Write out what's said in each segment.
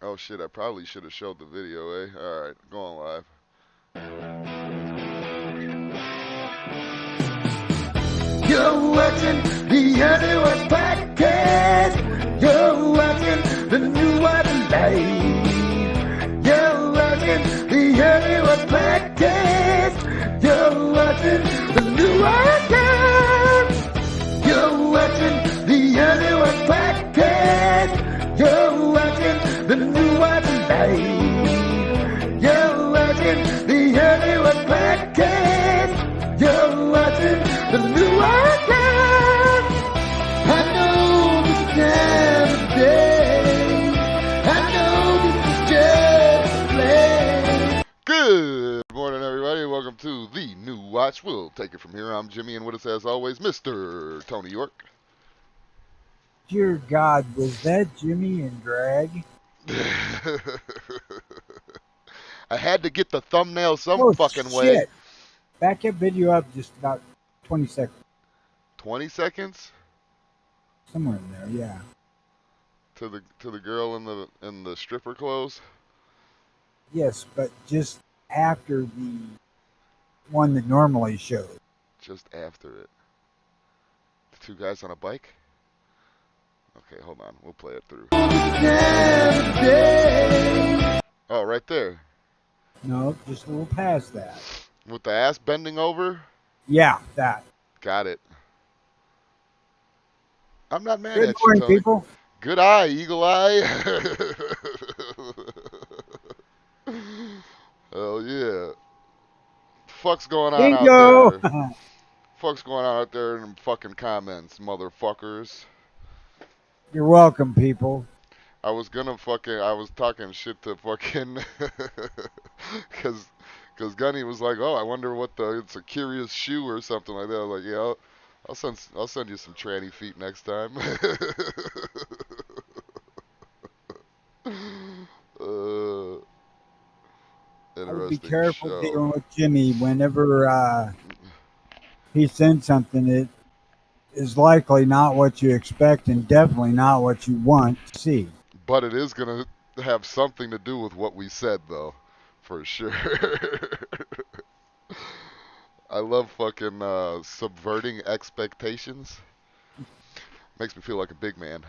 Oh shit, I probably should have showed the video, eh? Alright, going live. You're watching the Underwood Podcast. You're watching the New One Live. You're watching the Underwood Podcast. You're watching the New One Live. You're watching the Underwood Podcast. You're watching the New One Live. You're watching the Underwood Podcast. You're watching the New One Live. I know this time of day. I know this is just a play. Good morning, everybody. Welcome to the New Watch. We'll take it from here. I'm Jimmy, and with us, as always, Mr. Tony York. Dear God, was that Jimmy and Drag? I had to get the thumbnail some Oh, fucking way. shit. Back that video up just about 20 seconds. 20 seconds Somewhere in there, yeah. to the girl in the stripper clothes. Yes, but just after the one that normally shows. Just after it. The two guys on a bike. Okay, hold on. We'll play it through. Oh, right there. No, just a little past that. With the ass bending over. Yeah, that. Got it. I'm not mad Good at you, morning, Tony. people. Good eye, eagle eye. Hell yeah. Fuck's going on out Bingo! there? Fuck's going on out there in them fucking comments, motherfuckers. You're welcome, people. I was talking shit to fucking, cause Gunny was like, oh, I wonder what it's a curious shoe or something like that. I was like, yeah, I'll send you some tranny feet next time. uh, I would be interesting careful show. dealing with Jimmy whenever he sends something that is likely not what you expect and definitely not what you want to see. But it is gonna have something to do with what we said, though, for sure. I love fucking subverting expectations. Makes me feel like a big man.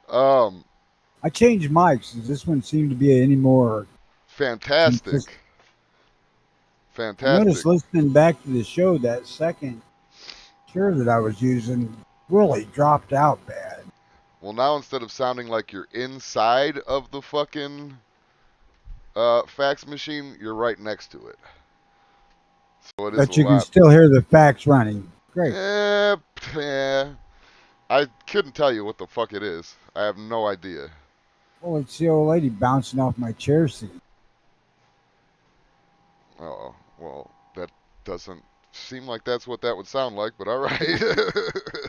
I changed mics. This one seemed to be any more. Fantastic. I noticed Fantastic. listening back to the show that second chair that I was using really dropped out bad. Well, now instead of sounding like you're inside of the fucking fax machine, you're right next to it. So it is But a you can lot. still hear the fax running. Great. Yeah. I couldn't tell you what the fuck it is. I have no idea. Oh, it's the old lady bouncing off my chair seat. Oh, well, that doesn't seem like that's what that would sound like, but all right.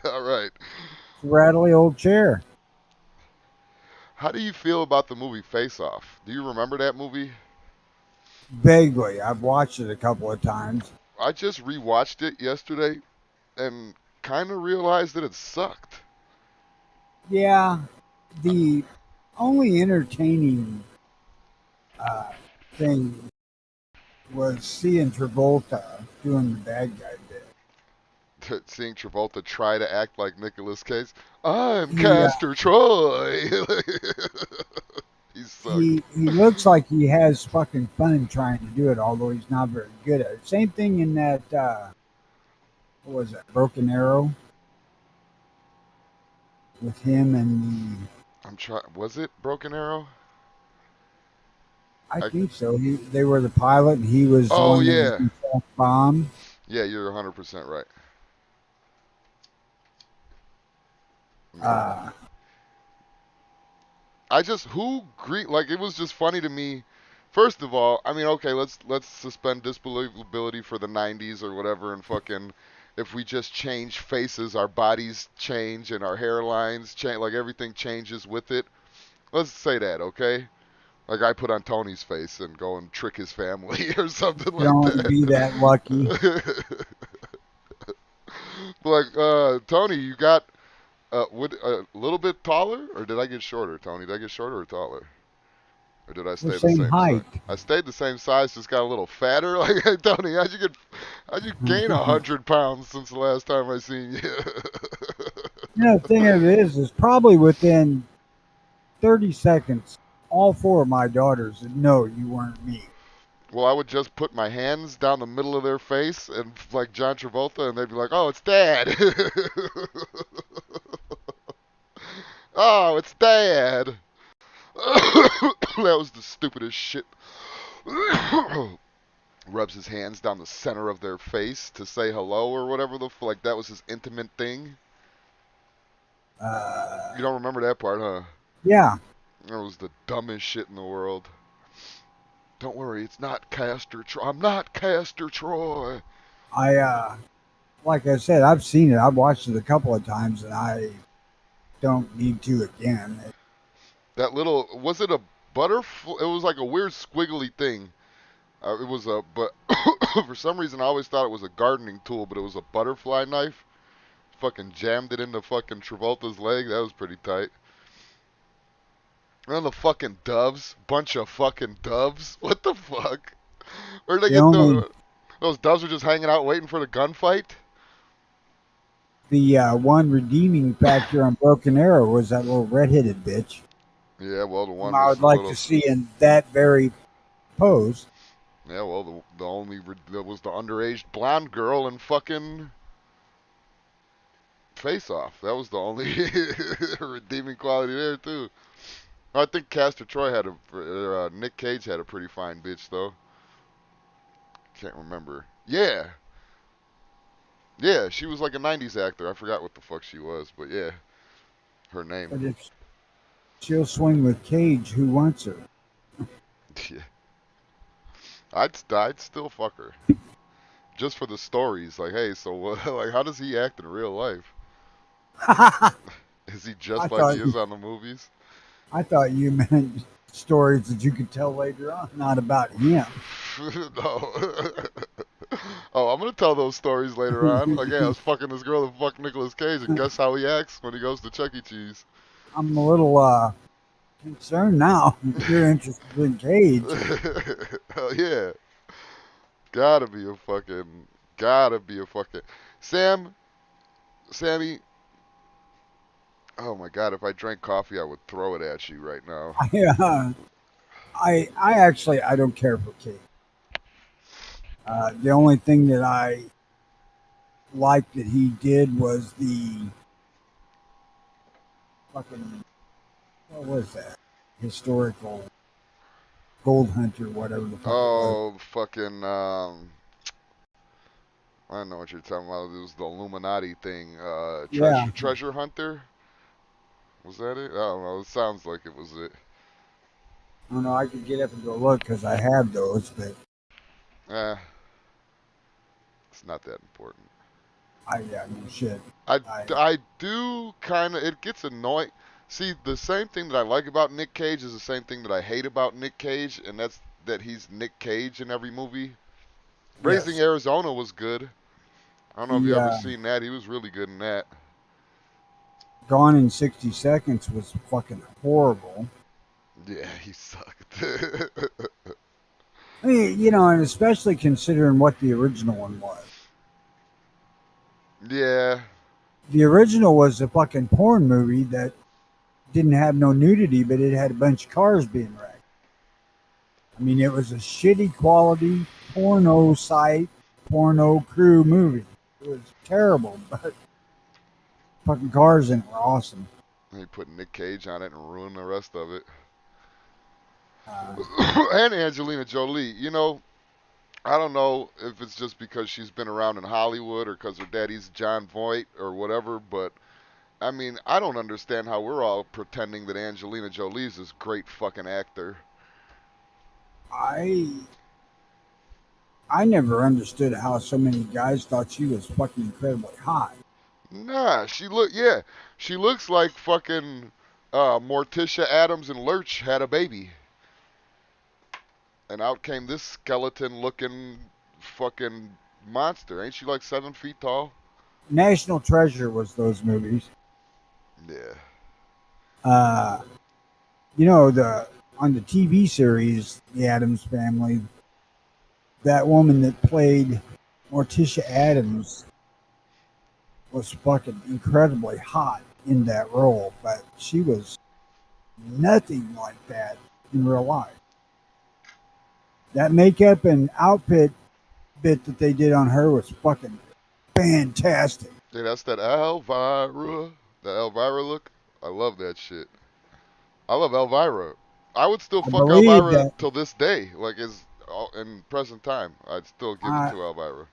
All right. It's a rattly old chair. How do you feel about the movie Face Off? Do you remember that movie? Vaguely. I've watched it a couple of times. I just rewatched it yesterday and kind of realized that it sucked. Yeah, the only entertaining thing was seeing Travolta doing the bad guy bit. Seeing Travolta try to act like Nicolas Cage. I'm He Castor Troy. He sucked. he looks like he has fucking fun trying to do it, although he's not very good at it. Same thing in that what was that, Broken Arrow? With him and I'm trying. Was it Broken Arrow? I think so. They were the pilot and he was the Oh one that was yeah, himself bombed. yeah. You're 100% right. Uh I just like it was just funny to me. First of all, I mean, okay, let's suspend disbelievability for the 90s or whatever, and fucking if we just change faces, our bodies change and our hairlines change, like everything changes with it. Let's say that, okay? Like I put on Tony's face and go and trick his family or something like don't be that lucky. that. Like, Tony, you got Would a little bit taller, or did I get shorter, Tony? Did I get shorter or taller, or did I The stay the same same size? height. I stayed the same size, just got a little fatter. Like, hey, Tony, how'd you gain 100 pounds since the last time I seen you? The thing of it is probably within 30 seconds, all four of my daughters said, "No, you weren't me." Well, I would just put my hands down the middle of their face and like John Travolta, and they'd be like, "Oh, it's Dad." Oh, it's Dad. That was the stupidest shit. Rubs his hands down the center of their face to say hello or whatever like that was his intimate thing. Uh, You don't remember that part, huh? yeah, That was the dumbest shit in the world. Don't worry, it's not Castor Troy. I'm not Castor Troy. I like I said, I've seen it. I've watched it a couple of times, and I don't need to again. That little was it a butterfly? It was like a weird squiggly thing. It was a but for some reason I always thought it was a gardening tool, but it was a butterfly knife. Fucking jammed it into fucking Travolta's leg. That was pretty tight. And then the fucking doves, bunch of fucking doves. What the fuck? Where'd they The get only those doves? Were just hanging out waiting for the gunfight. the one redeeming factor on Broken Arrow was that little red-headed bitch, Yeah, well the whom one I was would a like to little. see in that very pose. Yeah, well the only that was the underage blonde girl in fucking Face Off. That was the only redeeming quality there too. I think Castor Troy had Nick Cage had a pretty fine bitch though. Can't remember. Yeah, yeah, she was like a '90s actor. I forgot what the fuck she was, but yeah, her name. But if she'll swing with Cage, who wants her? Yeah, I'd still fuck her just for the stories. Like, hey, so what? Like, how does he act in real life? I Is he just like he thought is on the movies? I thought you meant stories that you could tell later on, not about him. No. Oh, I'm gonna tell those stories later on. Like, hey, I was fucking this girl that fucked Nicolas Cage, and guess how he acts when he goes to Chuck E. Cheese? I'm a little concerned now. If you're interested in Cage, Hell yeah. Gotta be a fucking. Gotta be a fucking. Sam, Sammy. Oh my god, if I drank coffee, I would throw it at you right now. I actually I don't care for Cage. The only thing that I liked that he did was the fucking what was that historical gold hunter, whatever the fuck it was. Oh, fucking. I don't know what you're talking about. It was the Illuminati thing. Yeah, Treasure Hunter? Was that it? I don't know. It sounds like it was it. I don't know. I could get up and go look because I have those, but Eh, it's not that important. I yeah no shit. I, I I do kind of. It gets annoying. See, the same thing that I like about Nick Cage is the same thing that I hate about Nick Cage, and that's that he's Nick Cage in every movie. Raising yes, Arizona was good. I don't know if you the ever seen that. He was really good in that. Gone in 60 Seconds was fucking horrible. Yeah, he sucked. I mean, and especially considering what the original one was. Yeah, The original was a fucking porn movie that didn't have no nudity, but it had a bunch of cars being wrecked. I mean, it was a shitty quality porno site, porno crew movie. It was terrible, but fucking cars in it were awesome. he put Nick Cage on it and ruined the rest of it. Uh, And Angelina Jolie. I don't know if it's just because she's been around in Hollywood or because her daddy's John Voight or whatever, but I mean, I don't understand how we're all pretending that Angelina Jolie's this great fucking actor. I I never understood how so many guys thought she was fucking incredibly hot. Nah, she looks like fucking Morticia Adams and Lurch had a baby, and out came this skeleton-looking fucking monster. Ain't she like 7 feet tall? National Treasure was those movies. Yeah. Uh, you know, the on the TV series, The Addams Family, that woman that played Morticia Adams was fucking incredibly hot in that role, but she was nothing like that in real life. That makeup and outfit bit that they did on her was fucking fantastic. Yeah, that's that Elvira. The Elvira look. I love that shit. I love Elvira. I would still I fuck believe Elvira that till this day. Like, is in present time, I'd still give it I, to Elvira.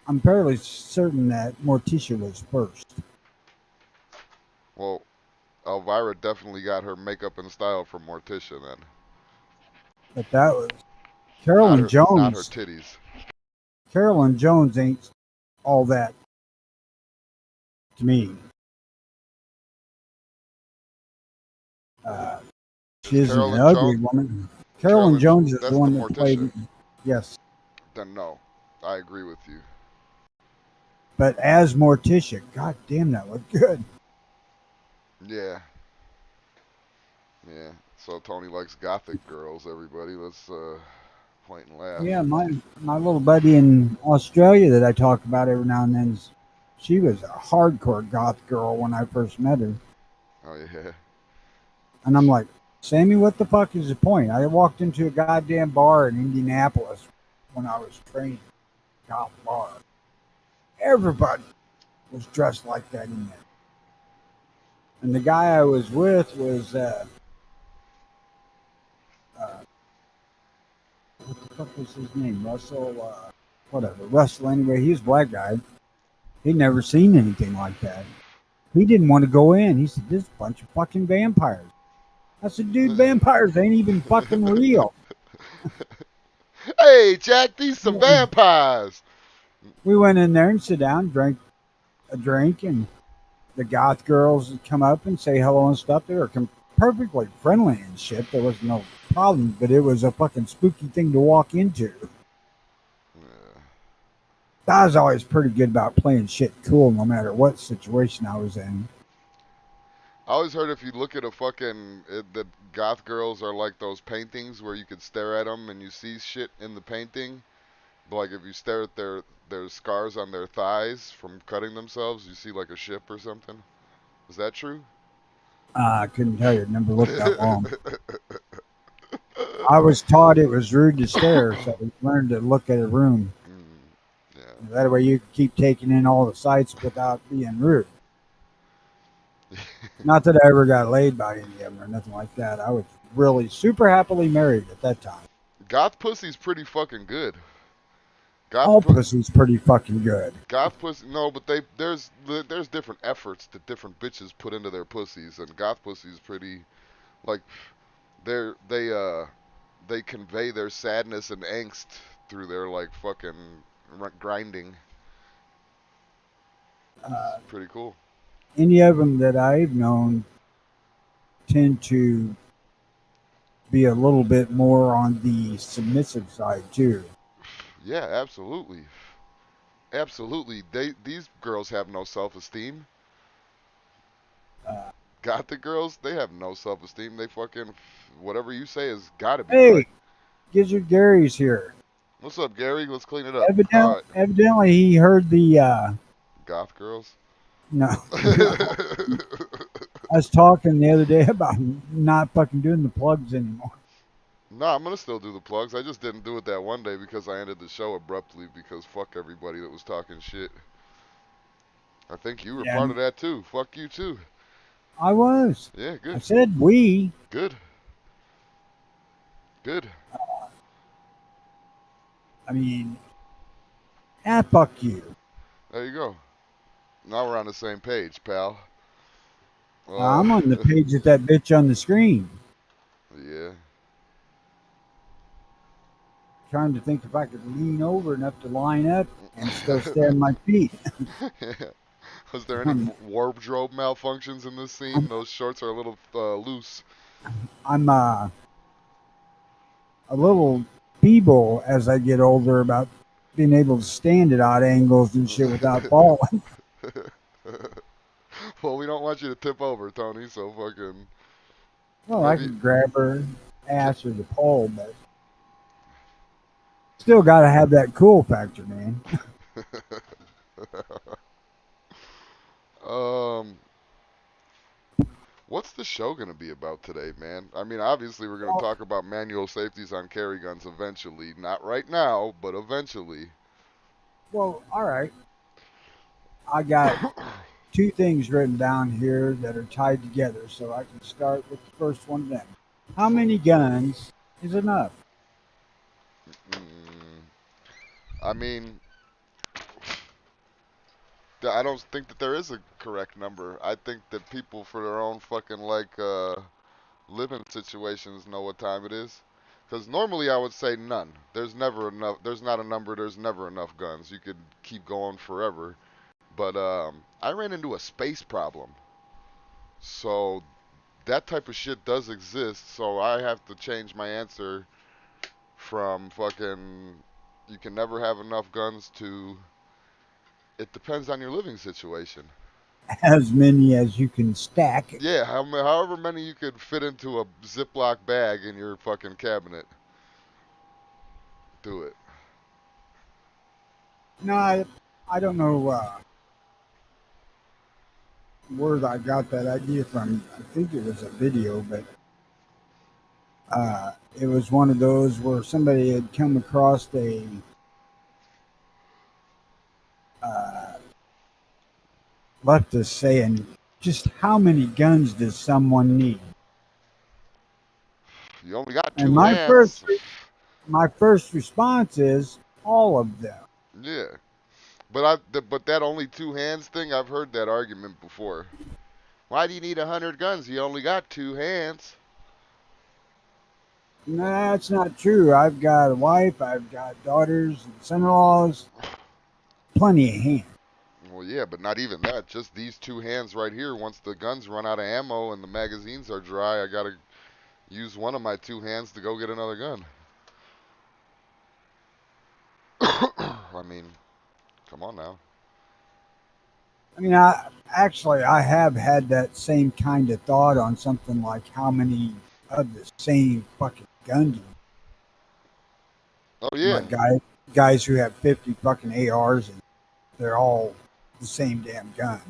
I'm fairly certain that Morticia was first, Well, Elvira definitely got her makeup and style from Morticia then. but that was Not Carolyn her, not her Jones. titties. Carolyn Jones ain't all that to me. Uh, she Is isn't an Carolyn ugly Jones? woman. Carolyn Carolyn, Jones is the that's the one that Morticia. played. Yes, Then no, I agree with you. but as Morticia, god damn, that looked good. Yeah, yeah. So Tony likes gothic girls. Everybody, let's point and laugh. Yeah, my little buddy in Australia that I talk about every now and then, she was a hardcore goth girl when I first met her, Oh yeah. and I'm like, Sammy, what the fuck is the point? I walked into a goddamn bar in Indianapolis when I was training, goth bar. Everybody was dressed like that in there, and the guy I was with was uh, what the fuck was his name? Russell, whatever. Russell. Anyway, he was a black guy. He'd never seen anything like that. He didn't want to go in. He said, "This is a bunch of fucking vampires." I said, "Dude, vampires ain't even fucking real." Hey, Jack, these some vampires. We went in there and sit down, drank a drink, and the goth girls would come up and say hello and stuff. They were perfectly friendly and shit. There was no problem, but it was a fucking spooky thing to walk into. Yeah. I was always pretty good about playing shit cool no matter what situation I was in. I always heard if you look at a fucking that goth girls are like those paintings where you could stare at them and you see shit in the painting. But like if you stare at their scars on their thighs from cutting themselves, you see like a ship or something. Is that true? I couldn't tell you. Never looked that long. I was taught it was rude to stare, so I learned to look at a room. Mm, That way you can keep taking in all the sights without being rude. yeah. Not that I ever got laid by any of them or nothing like that. I was really super happily married at that time. Goth pussy's pretty fucking good. Goth All pu- pussy's pretty fucking good. goth pussy. No, but there's different efforts that different bitches put into their pussies, and goth pussy's pretty like they convey their sadness and angst through their like fucking grinding. It's Uh, pretty cool. any of them that I've known tend to be a little bit more on the submissive side too. Yeah, absolutely, absolutely. These girls have no self-esteem. Uh, Gothic girls, they have no self-esteem. They fucking whatever you say has got to be right. hey, Gizzard Gary's here. What's up, Gary? Let's clean it up. All right, Evidently, he heard the goth girls. no, no. I was talking the other day about not fucking doing the plugs anymore. No, I'm gonna still do the plugs. I just didn't do it that one day because I ended the show abruptly because fuck everybody that was talking shit. I think you were Yeah, part of that too. Fuck you too. I was. Yeah, I good, said we. good, good. I mean, fuck you. There you go. Now we're on the same page, pal. I'm on the page with that bitch on the screen, Yeah. trying to think if I could lean over enough to line up and still stay on my feet. Was there any I'm, wardrobe malfunctions in this scene? I'm, Those shorts are a little loose. I'm a little feeble as I get older about being able to stand at odd angles and shit without falling. Well, we don't want you to tip over, Tony. So fucking Well, I maybe. could grab her ass or the pole, but still got to have that cool factor, man. um, what's the show gonna be about today, man? I mean, obviously we're gonna Well, talk about manual safeties on carry guns eventually. Not right now, but eventually. well, all right. I got two things written down here that are tied together, so I can start with the first one then. How many guns is enough? Mm, I mean, I don't think that there is a correct number. I think that people, for their own fucking living situations, know what time it is. Because normally I would say none. There's never enough. There's not a number. There's never enough guns. You could keep going forever. But I ran into a space problem. So that type of shit does exist. So I have to change my answer from fucking you can never have enough guns to it depends on your living situation. As many as you can stack. Yeah, however many you could fit into a Ziploc bag in your fucking cabinet, do it. No, I don't know where I got that idea from. I think it was a video, but it was one of those where somebody had come across a uh, left us saying, just how many guns does someone need? You only got And two hands. my first response is all of them. Yeah, but that only two hands thing, I've heard that argument before. Why do you need 100 guns? You only got two hands. No, that's not true. I've got a wife, I've got daughters and son-in-laws, plenty of hands. Well, yeah, but not even that. Just these two hands right here. Once the guns run out of ammo and the magazines are dry, I gotta use one of my two hands to go get another gun. I mean, come on now. I mean, I have had that same kind of thought on something like how many of the same fucking gun do Oh you yeah. like guys who have 50 fucking ARs and they're all the same damn gun.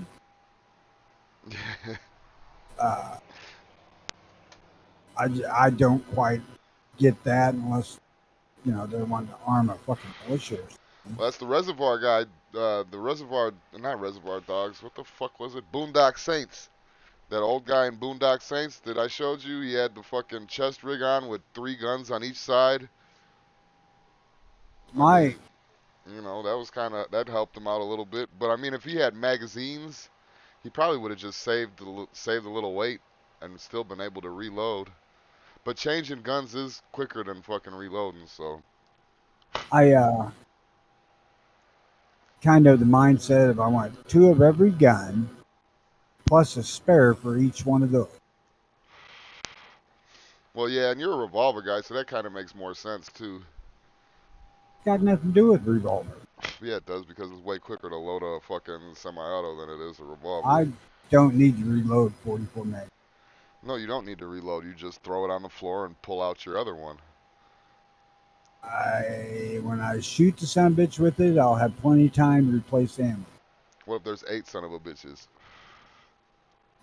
Uh, I don't quite get that unless they want to arm a fucking militia or something. Well, that's the Reservoir guy. The Reservoir, not Reservoir Dogs. What the fuck was it? Boondock Saints. That old guy in Boondock Saints that I showed you. He had the fucking chest rig on with three guns on each side. I My mean, that was that helped him out a little bit. But I mean, if he had magazines, he probably would have just saved a little weight and still been able to reload. But changing guns is quicker than fucking reloading. So I kind of the mindset of I want two of every gun plus a spare for each one of those. well, yeah, and you're a revolver guy, so that kind of makes more sense too. Got nothing to do with revolver. Yeah, it does because it's way quicker to load a fucking semi-auto than it is a revolver. I don't need to reload 44 mag. No, you don't need to reload. You just throw it on the floor and pull out your other one. When I shoot the son of a bitch with it, I'll have plenty of time to replace ammo. What if there's 8 son of a bitches?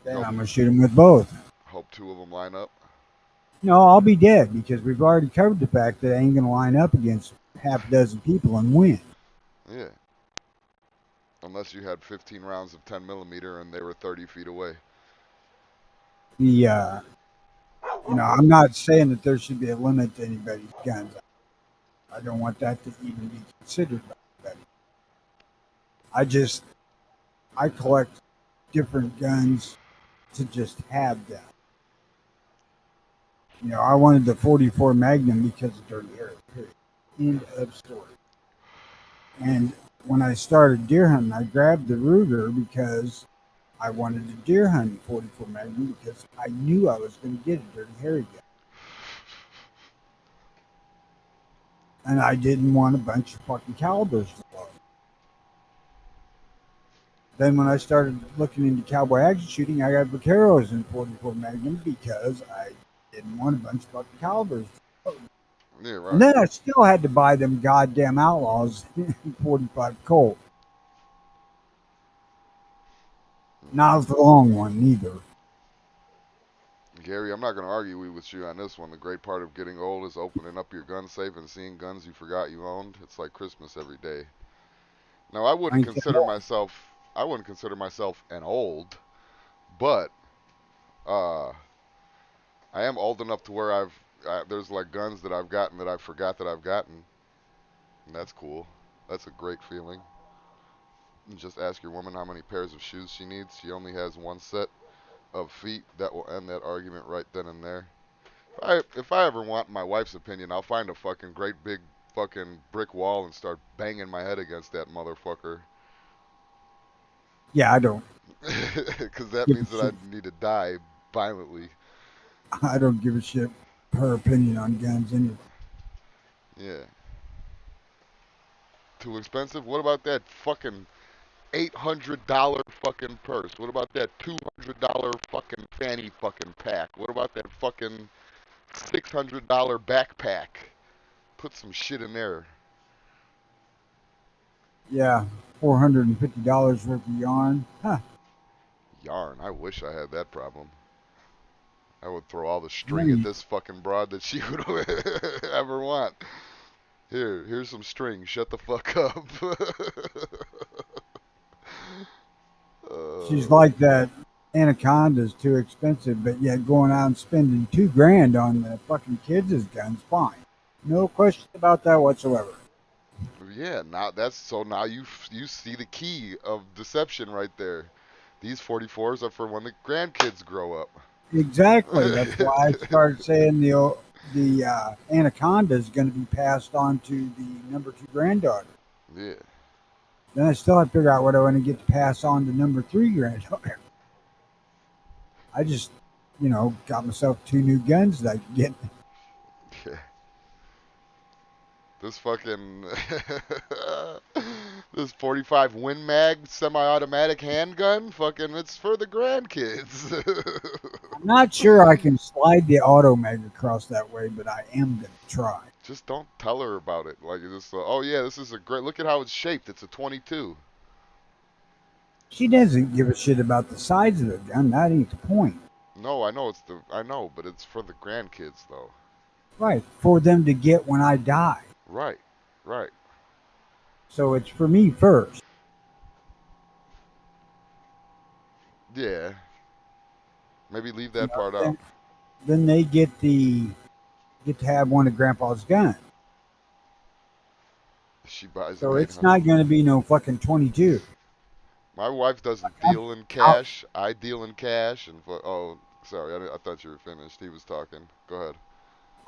Then Hope I'm gonna shoot him with both. hope 2 of them line up. No, I'll be dead because we've already covered the fact that I ain't gonna line up against half a dozen people and win. Yeah, unless you had 15 rounds of 10 millimeter and they were 30 feet away. The I'm not saying that there should be a limit to anybody's guns. I don't want that to even be considered by anybody. I collect different guns to just have them. I wanted the 44 Magnum because of Dirty Harry. Period. End of story. And when I started deer hunting, I grabbed the Ruger because I wanted a deer hunting 44 Magnum because I knew I was going to get a Dirty Harry gun. And I didn't want a bunch of fucking calibers to load. Then when I started looking into cowboy action shooting, I got vaqueros in 44 Magnum because I didn't want a bunch of fucking calibers. Yeah, And right. then I still had to buy them goddamn outlaws in 45 Colt. Not the long one either. Gary, I'm not going to argue with you on this one. The great part of getting old is opening up your gun safe and seeing guns you forgot you owned. It's like Christmas every day. Now, Ain't that right? I wouldn't consider myself an old, but uh, I am old enough to where there's like guns that I've gotten that I forgot that I've gotten, and that's cool. That's a great feeling. You just ask your woman how many pairs of shoes she needs. She only has one set of feet. That will end that argument right then and there. If I ever want my wife's opinion, I'll find a fucking great big fucking brick wall and start banging my head against that motherfucker. Yeah, I don't Because that give a means that I shit. need to die violently. I don't give a shit her opinion on guns anyway. Yeah. Too expensive? What about that fucking $800 fucking purse? What about that $200 fucking fanny fucking pack? What about that fucking $600 backpack? Put some shit in there. Yeah, $450 worth of yarn. Huh. Yarn. I wish I had that problem. I would throw all the string at Money. this fucking broad that she would ever want. Here's some string. Shut the fuck up. She's uh, like that. Anaconda's too expensive, but yet going out and spending $2,000 on the fucking kids' guns, fine. No question about that whatsoever. yeah, now you see the key of deception right there. These 44s are for when the grandkids grow up. Exactly. That's why I started saying the anaconda is going to be passed on to the number two granddaughter. Yeah. Then I still have to figure out what I want to get to pass on to number three granddaughter. I just, got myself two new guns that I could get. This fucking this 45 Win Mag semi-automatic handgun, fucking, it's for the grandkids. I'm not sure I can slide the auto mag across that way, but I am going to try. Just don't tell her about it. Like, just, oh yeah, this is a great. Look at how it's shaped. It's a 22. She doesn't give a shit about the size of the gun. That ain't the point. No, I know, but it's for the grandkids though. Right. For them to get when I die. Right, right. So it's for me first. Yeah, maybe leave You that know, part out. then they get to have one of Grandpa's guns. She buys an So it's 800. not going to be no fucking 22. My wife doesn't I'm deal in out. cash. I deal in cash, and oh, sorry, I thought you were finished. He was talking. Go ahead.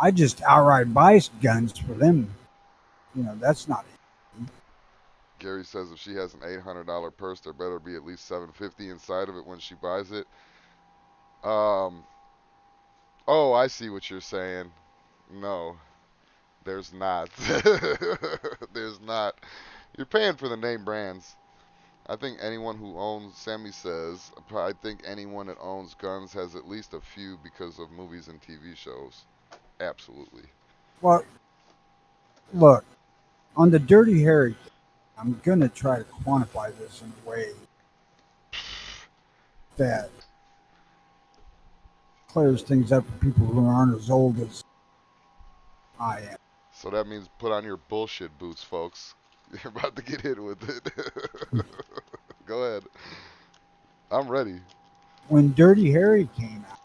I just outright buy guns for them. That's not it. Gary says if she has an $800 purse, there better be at least 750 inside of it when she buys it. Um. Oh, I see what you're saying. No, there's not. There's not. You're paying for the name brands. I think anyone who owns, Sammy says, I think anyone that owns guns has at least a few because of movies and TV shows. Absolutely. Well, look, on the Dirty Harry, I'm going to try to quantify this in a way that clears things up for people who aren't as old as I am. So that means put on your bullshit boots, folks. You're about to get hit with it. Go ahead. I'm ready. When Dirty Harry came out,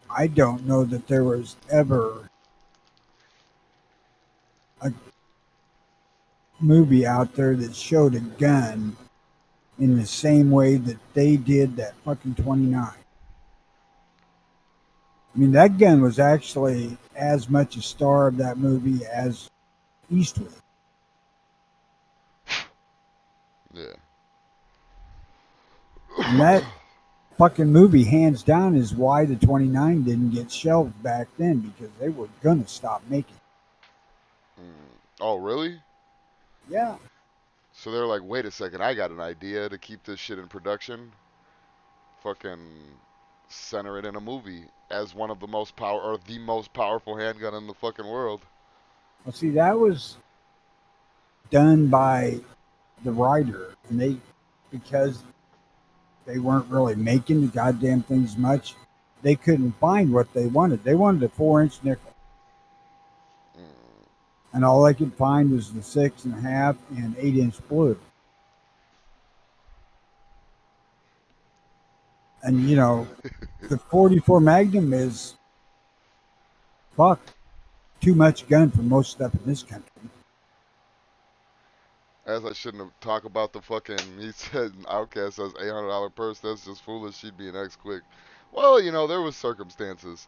I don't know that there was ever a movie out there that showed a gun in the same way that they did that fucking 29. I mean, that gun was actually as much a star of that movie as Eastwood. Yeah. And that fucking movie, hands down, is why the 29 didn't get shelved back then because they were going to stop making it. Oh, really? Yeah. So they're like, wait a second, I got an idea to keep this shit in production. Fucking center it in a movie as one of the most power or the most powerful handgun in the fucking world. Well, see, that was done by the writer, and they because they weren't really making the goddamn things much. They couldn't find what they wanted. They wanted a 4-inch nickel, Mm. and all they could find was the 6.5 and 8-inch blue. And the 44 Magnum is fuck too much gun for most stuff in this country. As I shouldn't have talked about the fucking. He said Outcast says $800 purse. That's just foolish. She'd be an ex quick. Well, there was circumstances,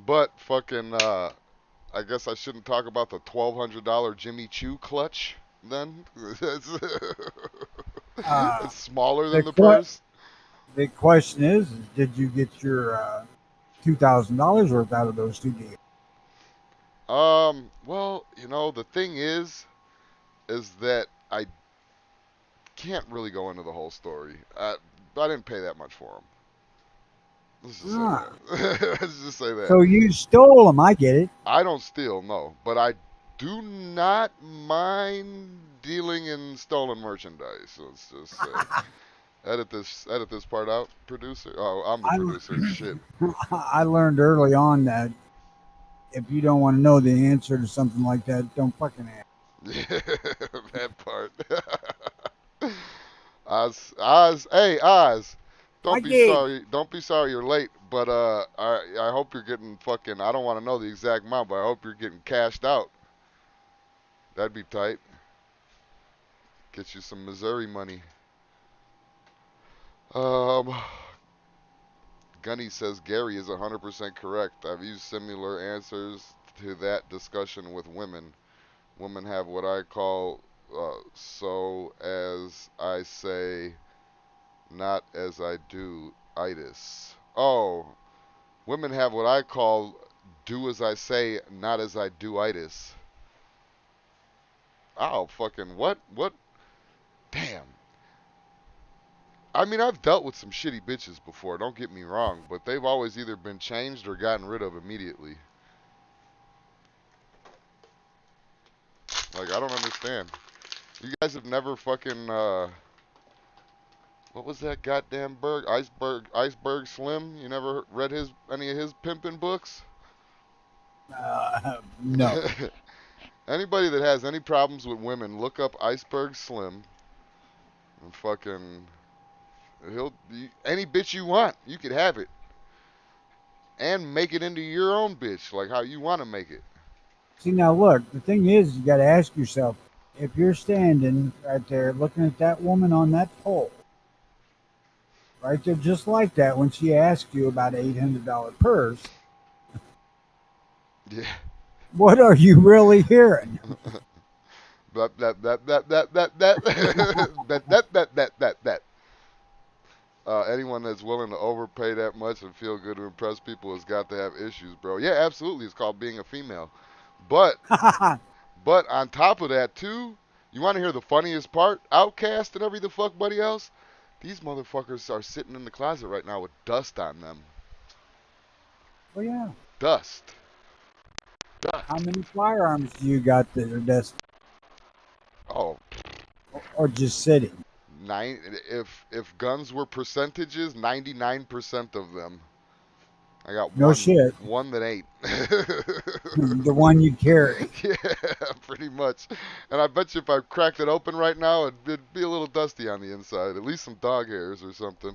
but fucking. I guess I shouldn't talk about the $1,200 Jimmy Choo clutch. Then Uh, it's smaller the than the que- purse. the question is, did you get your $2,000 worth out of those two deals? Well, the thing is that I can't really go into the whole story. I didn't pay that much for them. Let's just say Ah, that. Let's just say that. so you stole them. I get it. I don't steal, no, but I do not mind dealing in stolen merchandise. Let's just say. Edit this part out, producer. Oh, I'm the I producer. Shit. I learned early on that if you don't want to know the answer to something like that, don't fucking ask. Yeah, that part. Oz, hey Oz, don't be Mikey, sorry. Don't be sorry you're late. But I hope you're getting fucking. I don't want to know the exact amount, but I hope you're getting cashed out. That'd be tight. Get you some Missouri money. Um, Gunny says Gary is 100% correct. I've used similar answers to that discussion with women. Women have what I call so as I say, not as I do itis. Oh, women have what I call do as I say, not as I do itis. Oh, fucking what? What? Damn. I mean, I've dealt with some shitty bitches before, don't get me wrong, but they've always either been changed or gotten rid of immediately. Like, I don't understand. You guys have never fucking, what was that goddamn Iceberg Slim? You never read any of his pimping books? no. Anybody that has any problems with women, look up Iceberg Slim and fucking any bitch you want, you could have it and make it into your own bitch, like how you want to make it. See, now look, the thing is, you got to ask yourself if you're standing right there looking at that woman on that pole, right there, just like that, when she asked you about an $800 purse, Yeah. what are you really hearing? Blah, blah, blah, blah, blah, blah, blah. That. Anyone that's willing to overpay that much and feel good to impress people has got to have issues, bro. Yeah, absolutely. It's called being a female. But but on top of that too, you want to hear the funniest part? Outcast and every the fuck buddy else. These motherfuckers are sitting in the closet right now with dust on them. Well, yeah. Dust. Dust. How many firearms do you got that are just Oh, or just sitting? nine. If guns were percentages, 99% of them. I got No one shit. one that ain't. The one you carry. Yeah, pretty much. And I bet you if I cracked it open right now, it'd be a little dusty on the inside. At least some dog hairs or something.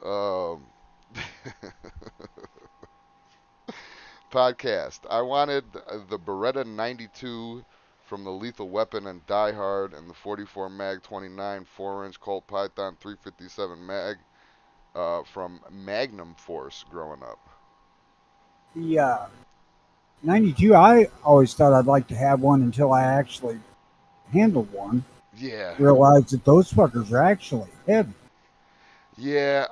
Um, podcast. I wanted the Beretta 92 from the Lethal Weapon and Die Hard and the 44 Mag 29 4-inch Colt Python 357 Mag from Magnum Force growing up. The 92, I always thought I'd like to have one until I actually handled one. Yeah, Realized that those fuckers are actually heavy. yeah.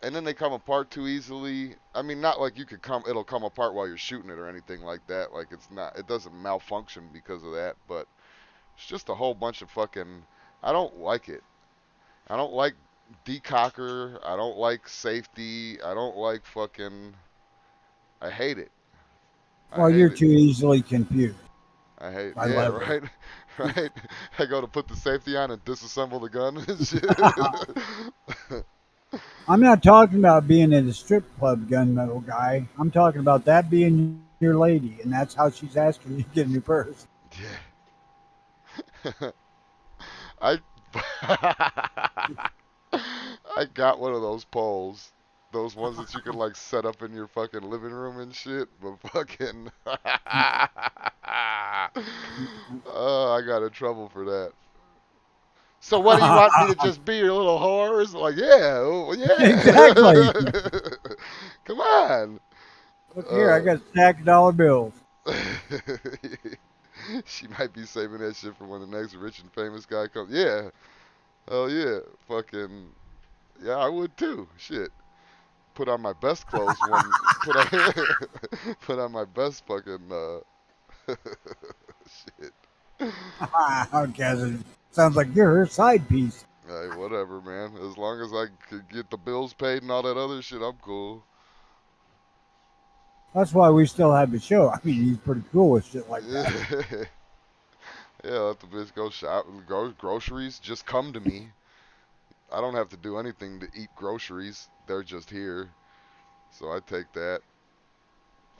And then they come apart too easily. I mean, not like it'll come apart while you're shooting it or anything like that. Like it doesn't malfunction because of that. But It's just a whole bunch of fucking. I don't like it. I don't like decocker. I don't like safety. I don't like fucking. I hate it. I Well, you're hate it. too easily confused. I hate. I Yeah, love it. right, right. I go to put the safety on and disassemble the gun and shit. I'm not talking about being at a strip club gun metal guy. I'm talking about that being your lady, and that's how she's asking you to get a new purse. Yeah. I I got one of those poles. Those ones that you can like set up in your fucking living room and shit, but fucking I got in trouble for that. So what do you want me to just be your little whores? Like, yeah, oh, Exactly. yeah. Come on. Look here, I Uh, got a stack of dollar bills. she might be saving that shit for when the next rich and famous guy comes. Yeah, hell yeah, fucking yeah, I would too. Shit, put on my best clothes one. Put on put on my best fucking shit. Okay, sounds like you're her side piece. Hey, whatever, man. As long as I could get the bills paid and all that other shit, I'm cool. That's why we still have the show. I mean, he's pretty cool with shit like that. Yeah, let the bitch go shop, go groceries. Just come to me. I don't have to do anything to eat groceries. They're just here. So I take that.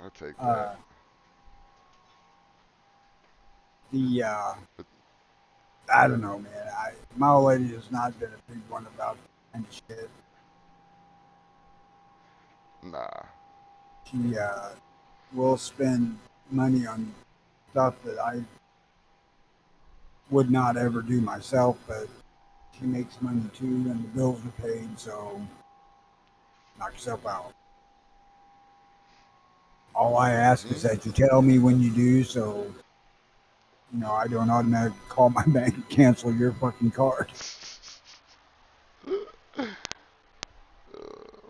I take that. Uh, the But I don't know, man. My old lady has not been a big one about that kind of shit. nah. She will spend money on stuff that I would not ever do myself, but she makes money too, and the bills are paid, so knock yourself out. All I ask is Hmm? that you tell me when you do, so I don't automatically call my bank and cancel your fucking card.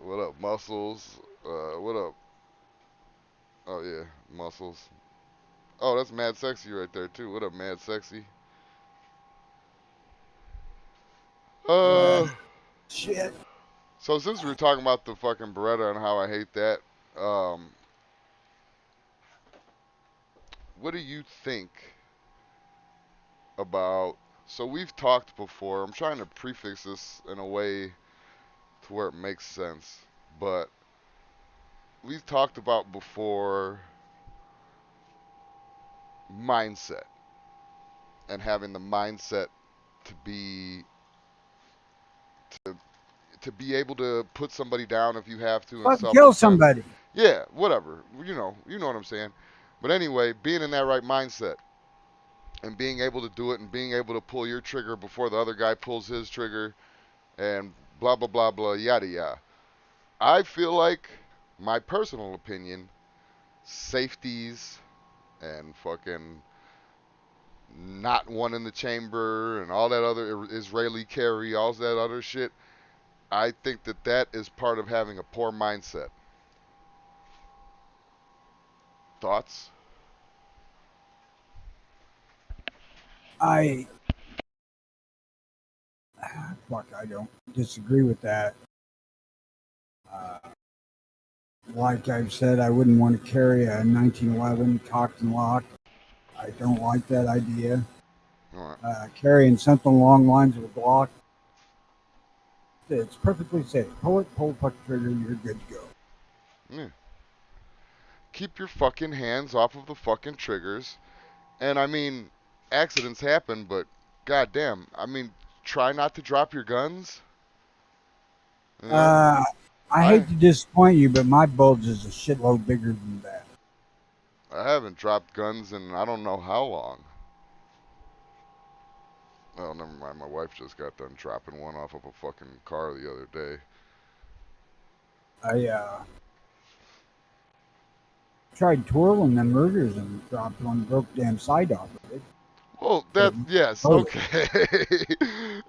What up, muscles? What up? Oh yeah, muscles. Oh, that's mad sexy right there too. What up, mad sexy? Yeah, Uh, shit. so since we were talking about the fucking Beretta and how I hate that, what do you think about? So we've talked before. I'm trying to prefix this in a way to where it makes sense, but we've talked about before mindset and having the mindset to be to to be able to put somebody down if you have to in Fucking kill self-defense. somebody. Yeah, whatever. You know what I'm saying. But anyway, being in that right mindset and being able to do it and being able to pull your trigger before the other guy pulls his trigger and blah blah blah blah yada yada. I feel like my personal opinion, safeties and fucking not one in the chamber and all that other Israeli carry, all that other shit. I think that that is part of having a poor mindset. Thoughts? I fuck. I don't disagree with that. Uh, like I've said, I wouldn't want to carry a 1911 cocked and locked. I don't like that idea. All right. Carrying something along the lines of a Glock, it's perfectly safe. Pull it, pull the fucking trigger, you're good to go. Yeah. Keep your fucking hands off of the fucking triggers. And I mean, accidents happen, but goddamn, I mean, try not to drop your guns. You know, Uh, I hate I to disappoint you, but my bulge is a shitload bigger than that. I haven't dropped guns in I don't know how long. Oh, never mind. My wife just got done dropping one off of a fucking car the other day. I tried twirling them murders and dropped one, broke the damn side off of it. Well, It that yes, exploded. okay.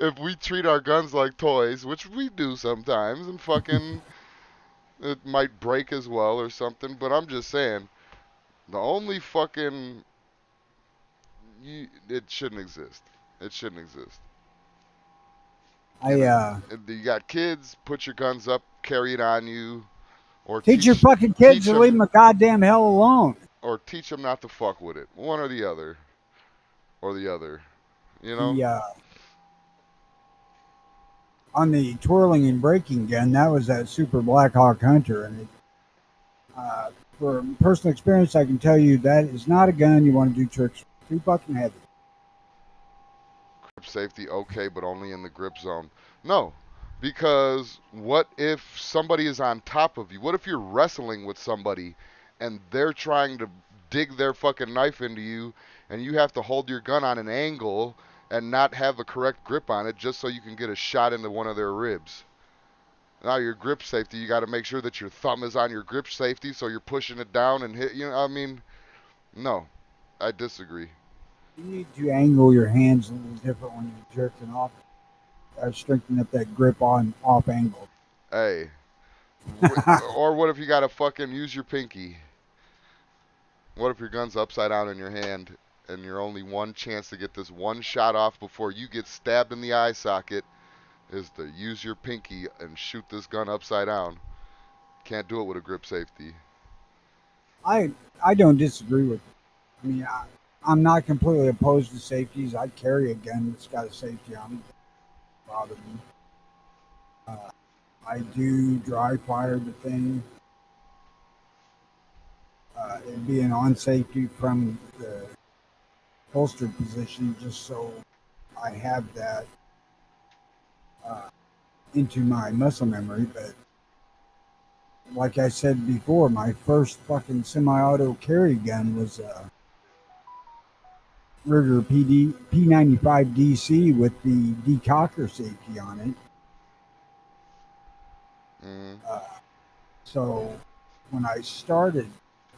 If we treat our guns like toys, which we do sometimes, and fucking it might break as well or something, but I'm just saying, the only fucking it shouldn't exist. It shouldn't exist. I And you got kids, put your guns up, carry it on you, or teach your fucking kids teach to leave them them the goddamn hell alone. not to fuck with it. One or the other, or the other. You know. The on the twirling and breaking gun, that was that Super Black Hawk Hunter, and uh, for personal experience, I can tell you that is not a gun you want to do tricks with. Too fucking heavy. Grip safety, okay, but only in the grip zone. No, because what if somebody is on top of you? What if you're wrestling with somebody and they're trying to dig their fucking knife into you and you have to hold your gun on an angle and not have the correct grip on it just so you can get a shot into one of their ribs? Now your grip safety, you got to make sure that your thumb is on your grip safety so you're pushing it down and hit, I mean, no, I disagree. You need to angle your hands a little different when you're jerking off. Strengthen up that grip on off angle. Hey, or what if you got to fucking use your pinky? What if your gun's upside down in your hand and your only one chance to get this one shot off before you get stabbed in the eye socket is to use your pinky and shoot this gun upside down? Can't do it with a grip safety. I I don't disagree with you. I mean, I'm not completely opposed to safeties. I'd carry a gun that's got a safety on it. Doesn't bother me. Uh, I do dry fire the thing. It'd be an on safety from the holstered position, just so I have that uh, into my muscle memory. But like I said before, my first fucking semi-auto carry gun was a Ruger P95 DC with the decocker safety on it. Mm. Uh, so when I started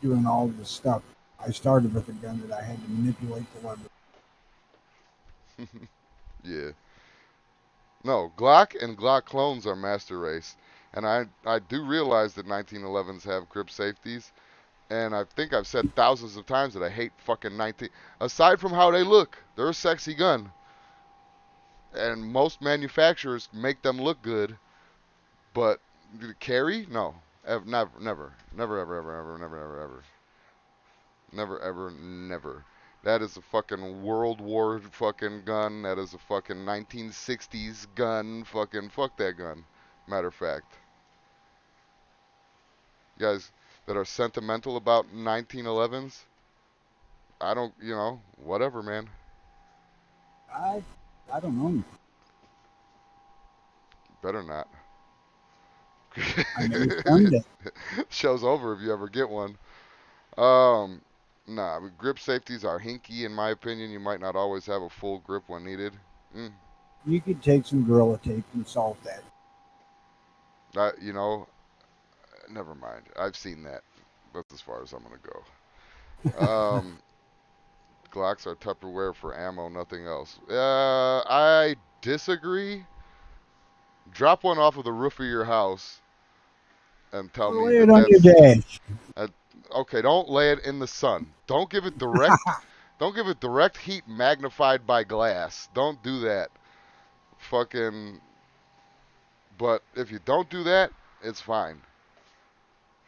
doing all this stuff, I started with a gun that I had to manipulate the lever. Yeah. No, Glock and Glock clones are master race. And I do realize that 1911s have grip safeties. And I think I've said thousands of times that I hate fucking 19. Aside from how they look, they're a sexy gun. And most manufacturers make them look good. But carry? No. Never, never. Never, ever, ever, ever, never, ever, ever. Never, ever, never. That is a fucking World War fucking gun. That is a fucking 1960s gun. Fucking fuck that gun. Matter of fact. You guys that are sentimental about 1911s, I don't, whatever, man. I I don't know. Better not. I may one day. Show's over if you ever get one. Um, nah, but grip safeties are hinky in my opinion. You might not always have a full grip when needed. Mm, You could take some Gorilla Tape and solve that. you know, never mind. I've seen that. That's as far as I'm gonna go. Glocks are Tupperware for ammo, nothing else. I disagree. Drop one off of the roof of your house and tell Or me lay it that on your that's dash. uh, okay. Don't lay it in the sun. Don't give it direct. Don't give it direct heat magnified by glass. Don't do that. Fucking. But if you don't do that, it's fine.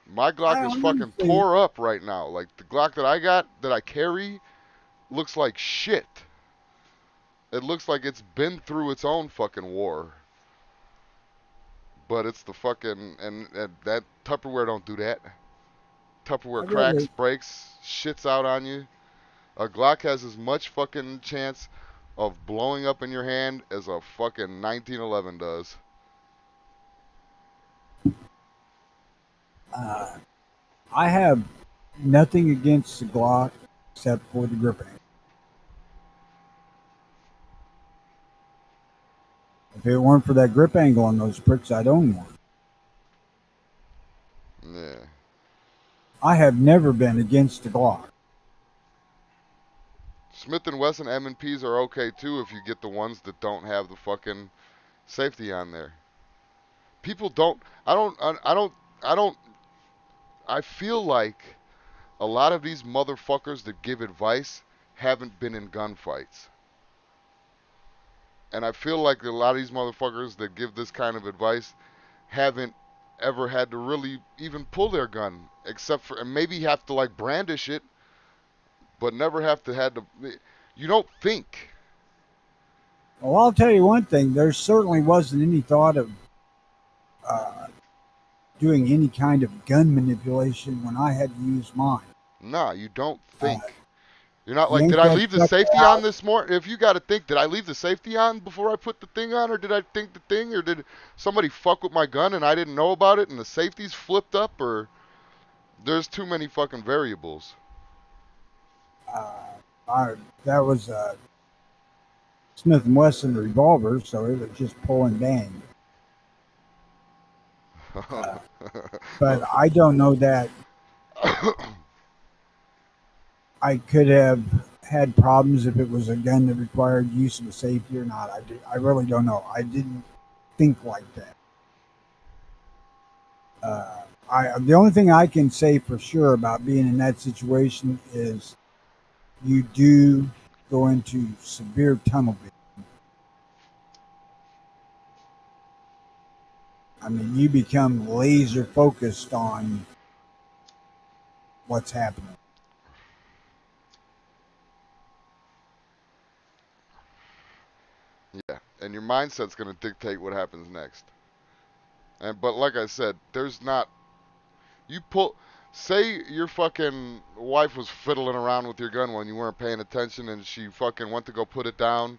My I Glock is fucking honestly, tore up right now. Like the Glock that I got, that I carry, looks like shit. It looks like it's been through its own fucking war. But it's the fucking and that Tupperware don't do that. Tupperware I'd rather cracks, breaks, shits out on you. A Glock has as much fucking chance of blowing up in your hand as a fucking 1911 does. uh, I have nothing against the Glock except for the grip angle. If it weren't for that grip angle on those pricks, I'd own one. Yeah. I have never been against the Glock. Smith and Wesson M&Ps are okay too if you get the ones that don't have the fucking safety on there. People don't. I don't. I feel like a lot of these motherfuckers that give advice haven't been in gunfights. And I feel like a lot of these motherfuckers that give this kind of advice haven't ever had to really even pull their gun, except for and maybe have to like brandish it, but never have to had to. You don't think. Well, I'll tell you one thing. There certainly wasn't any thought of uh, doing any kind of gun manipulation when I had to use mine. Nah, you don't Uh, think. You're not like, did yank I that leave the sucker safety on out. this morning? If you got to think, did I leave the safety on before I put the thing on, or did I think the thing, or did somebody fuck with my gun and I didn't know about it and the safety's flipped up, or there's too many fucking variables. Uh, I, that was a Smith and Wesson revolver, so it was just pull and bang. Uh, but I don't know that I could have had problems if it was a gun that required use of a safety or not. I really don't know. I didn't think like that. The only thing I can say for sure about being in that situation is you do go into severe tunnel vision. I mean, you become laser focused on what's happening. Yeah, and your mindset's gonna dictate what happens next. And but like I said, there's not you pull. Say your fucking wife was fiddling around with your gun when you weren't paying attention, and she fucking went to go put it down,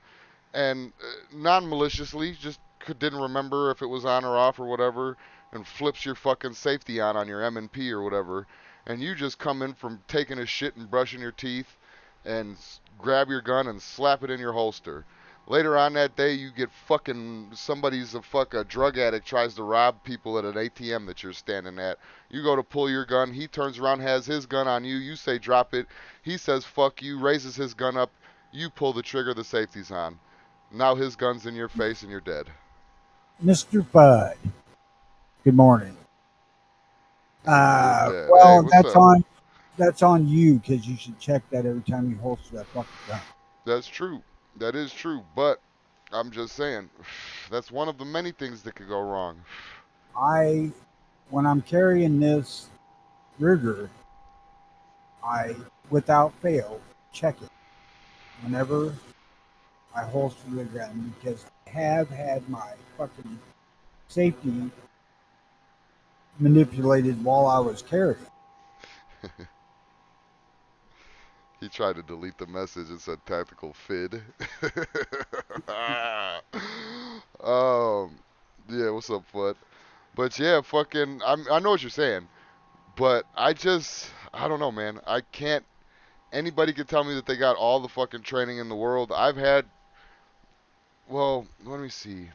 and non-maliciously just didn't remember if it was on or off or whatever, and flips your fucking safety on your M&P or whatever, and you just come in from taking a shit and brushing your teeth, and grab your gun and slap it in your holster. Later on that day, you get fucking somebody's a drug addict tries to rob people at an ATM that you're standing at. You go to pull your gun, he turns around, has his gun on you. You say drop it. He says fuck you, raises his gun up. You pull the trigger, the safety's on. Now his gun's in your face and you're dead. Mr. Fudd, good morning. And you're dead. Hey, Well, what's up? that's on you because you should check that every time you holster that fucking gun. That's true. That is true. But I'm just saying, that's one of the many things that could go wrong. I, when I'm carrying this rigger, I, without fail, check it whenever I holster the gun because I have had my fucking safety manipulated while I was carrying. He tried to delete the message and said tactical fid. Yeah, what's up, Fud? But yeah, fucking, I know what you're saying, but I don't know, man. I can't. Anybody can tell me that they got all the fucking training in the world. I've had, well, let me see.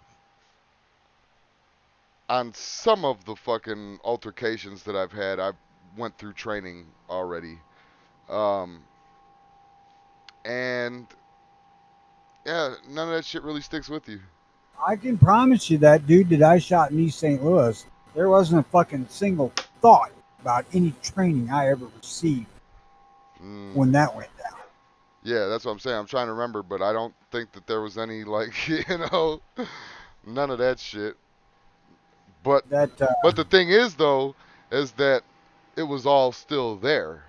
On some of the fucking altercations that I've had, I went through training already. Um, and yeah, none of that shit really sticks with you. I can promise you that dude that I shot in East St. Louis, there wasn't a fucking single thought about any training I ever received Mm, when that went down. yeah, that's what I'm saying. I'm trying to remember, but I don't think that there was any like, none of that shit. But That but the thing is though, is that it was all still there.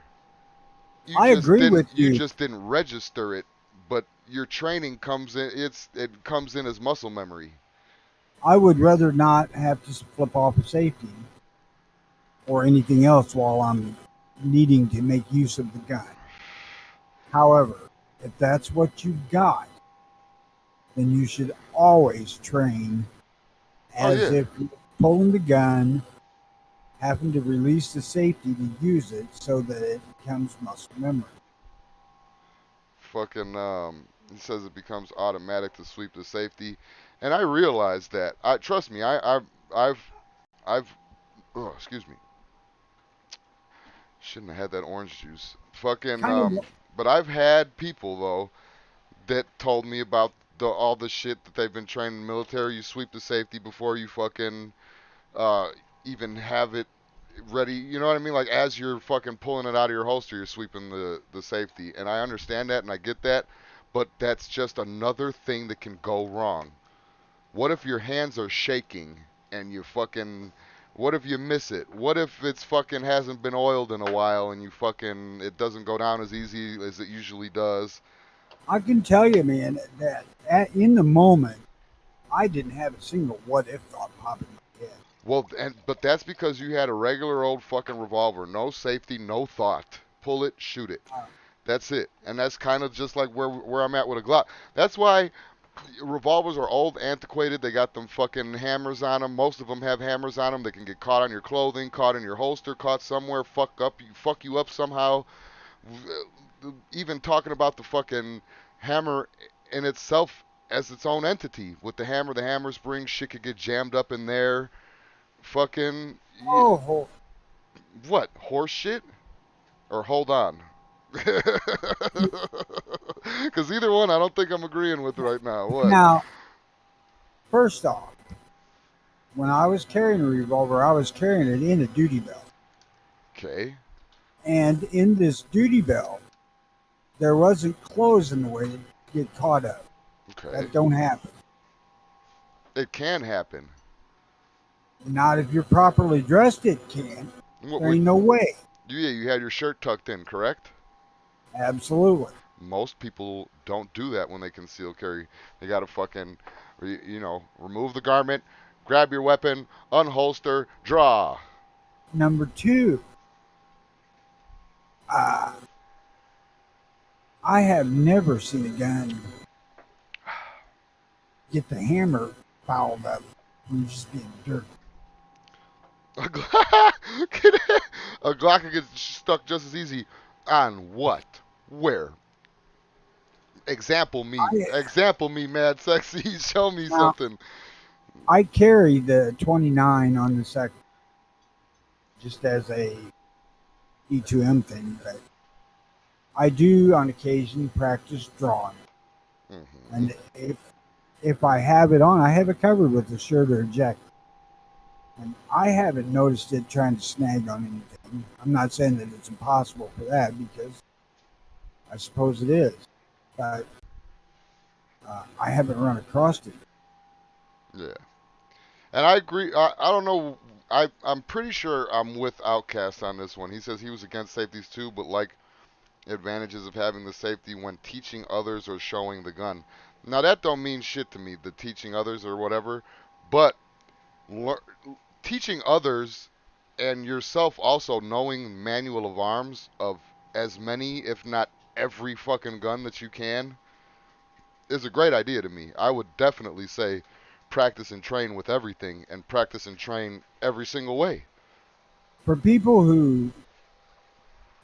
I agree with You you. just didn't register it, but your training comes in it comes in as muscle memory. I would rather not have to flip off a safety or anything else while I'm needing to make use of the gun. However, if that's what you've got, then you should always train Oh as yeah. if you're pulling the gun, having to release the safety to use it so that it becomes muscle memory. Fucking he says it becomes automatic to sweep the safety. And I realize that. I trust me, I've I've oh, excuse me. Shouldn't have had that orange juice. Fucking Kind of, but I've had people though that told me about all the shit that they've been trained in the military. You sweep the safety before you fucking uh even have it ready. You know what I mean? Like as you're fucking pulling it out of your holster, you're sweeping the safety. And I understand that and I get that, but that's just another thing that can go wrong. What if your hands are shaking and you fucking what if you miss it? What if it's fucking hasn't been oiled in a while and you fucking it doesn't go down as easy as it usually does? I can tell you, man, that in the moment, I didn't have a single what if thought pop in my head. Well, and but that's because you had a regular old fucking revolver, no safety, no thought. Pull it, shoot it. Uh, That's it. And that's kind of just like where I'm at with a Glock. That's why revolvers are old, antiquated. They got them fucking hammers on them. Most of them have hammers on them. They can get caught on your clothing, caught in your holster, caught somewhere, fuck you up somehow. Even talking about the fucking hammer in itself as its own entity. With the hammer spring, shit could get jammed up in there. Fucking oh, what? Horse shit? Or hold on? Because either one, I don't think I'm agreeing with right now. What? now, first off, when I was carrying a revolver, I was carrying it in a duty belt. Okay. And in this duty belt, there wasn't clothes in the way to get caught up. Okay. That don't happen. It can happen. Not if you're properly dressed, it can. What There were ain't no way. you had your shirt tucked in, correct? Absolutely. Most people don't do that when they conceal carry. They gotta fucking, remove the garment, grab your weapon, unholster, draw. Number two, uh, I have never seen a gun get the hammer fouled up from just being dirty. A Glock, a Glock could get stuck just as easy on what? Where? I, Example me, mad sexy. Show me now, something. I carry the 29 on the second just as a E2M thing, but I do on occasion practice drawing. Hmm. And if I have it on, I have it covered with a shirt or a jacket. And I haven't noticed it trying to snag on anything. I'm not saying that it's impossible for that because I suppose it is, but I haven't run across it. Yeah, and I agree. I don't know. I'm pretty sure I'm with Outcast on this one. He says he was against safeties too, but like advantages of having the safety when teaching others or showing the gun. Now that don't mean shit to me, the teaching others or whatever, but lear- teaching others and yourself also knowing manual of arms of as many, if not every fucking gun that you can is a great idea to me. I would definitely say practice and train with everything and practice and train every single way. For people who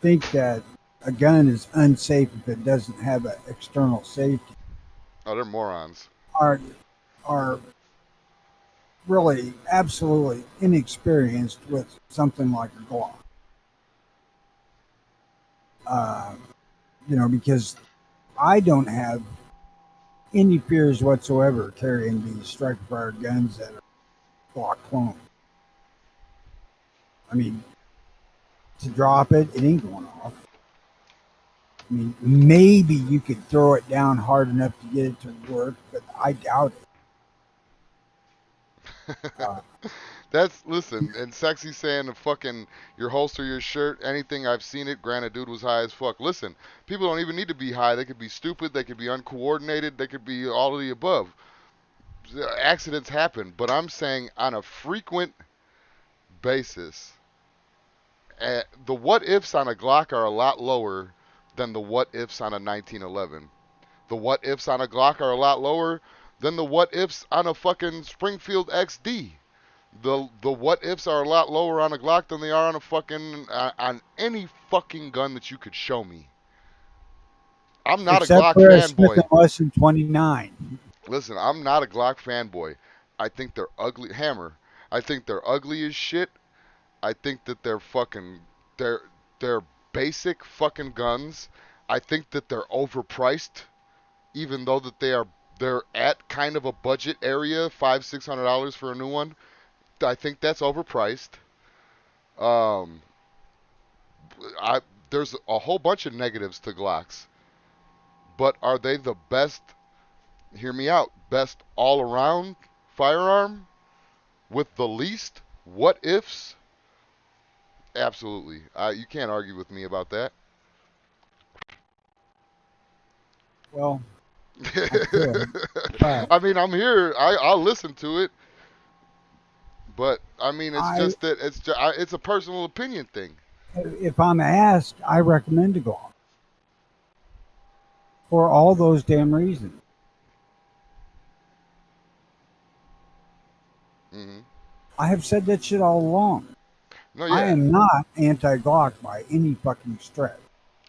think that a gun is unsafe if it doesn't have an external safety Oh, they're morons. are are really absolutely inexperienced with something like a Glock. Uh, because I don't have any fears whatsoever carrying these strike fire guns that are Glock clone. I mean, to drop it, it ain't going off. I mean, maybe you could throw it down hard enough to get it to work, but I doubt it. Uh, That's listen, and sexy saying the fucking your holster, your shirt, anything I've seen it. Granted, dude was high as fuck. Listen, people don't even need to be high. They could be stupid. They could be uncoordinated. They could be all of the above. Accidents happen, but I'm saying on a frequent basis, the what ifs on a Glock are a lot lower than the what ifs on a 1911. The what ifs on a Glock are a lot lower than the what ifs on a fucking Springfield XD. The what ifs are a lot lower on a Glock than they are on a fucking on any fucking gun that you could show me. I'm not a except Glock for a Smith fanboy. and Wesson 29. Listen, I'm not a Glock fanboy. I think they're ugly. Hammer. I think they're ugly as shit. I think that they're they're basic fucking guns. I think that they're overpriced, even though that they're at kind of a budget area, $500-600 for a new one. I think that's overpriced. Um, I there's a whole bunch of negatives to Glocks, but are they the best? Hear me out. Best all around firearm with the least what ifs? Absolutely. You can't argue with me about that. Well, I could, but I mean, I'm here. I'll listen to it, but I mean, it's I, just that it's a personal opinion thing. if I'm asked, I recommend to go on for all those damn reasons. Hmm. I have said that shit all along. No, I yeah. am not anti-Glock by any fucking stretch.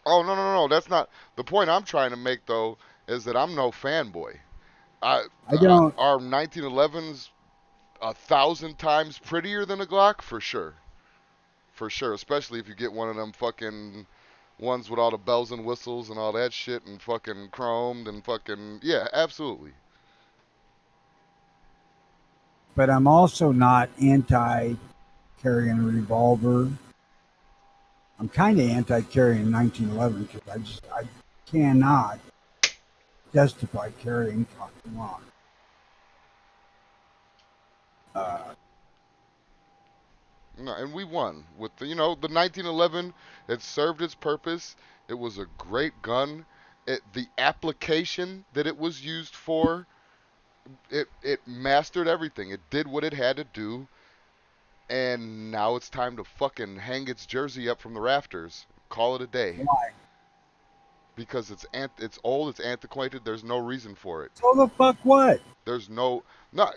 Oh no, no, no. That's not the point I'm trying to make though. Is that I'm no fanboy. I don't. Are 1911s 1,000 times prettier than a Glock? For sure. For sure. Especially if you get one of them fucking ones with all the bells and whistles and all that shit and fucking chromed and fucking yeah, absolutely. But I'm also not anti carrying a revolver. I'm kind of anti carrying 1911 because I cannot justify carrying fucking rock. Uh, No, and we won with the 1911. It served its purpose. It was a great gun. The application that it was used for, it mastered everything. It did what it had to do, and now it's time to fucking hang its jersey up from the rafters. Call it a day why? because it's old, it's antiquated. There's no reason for it. So the fuck what? There's no.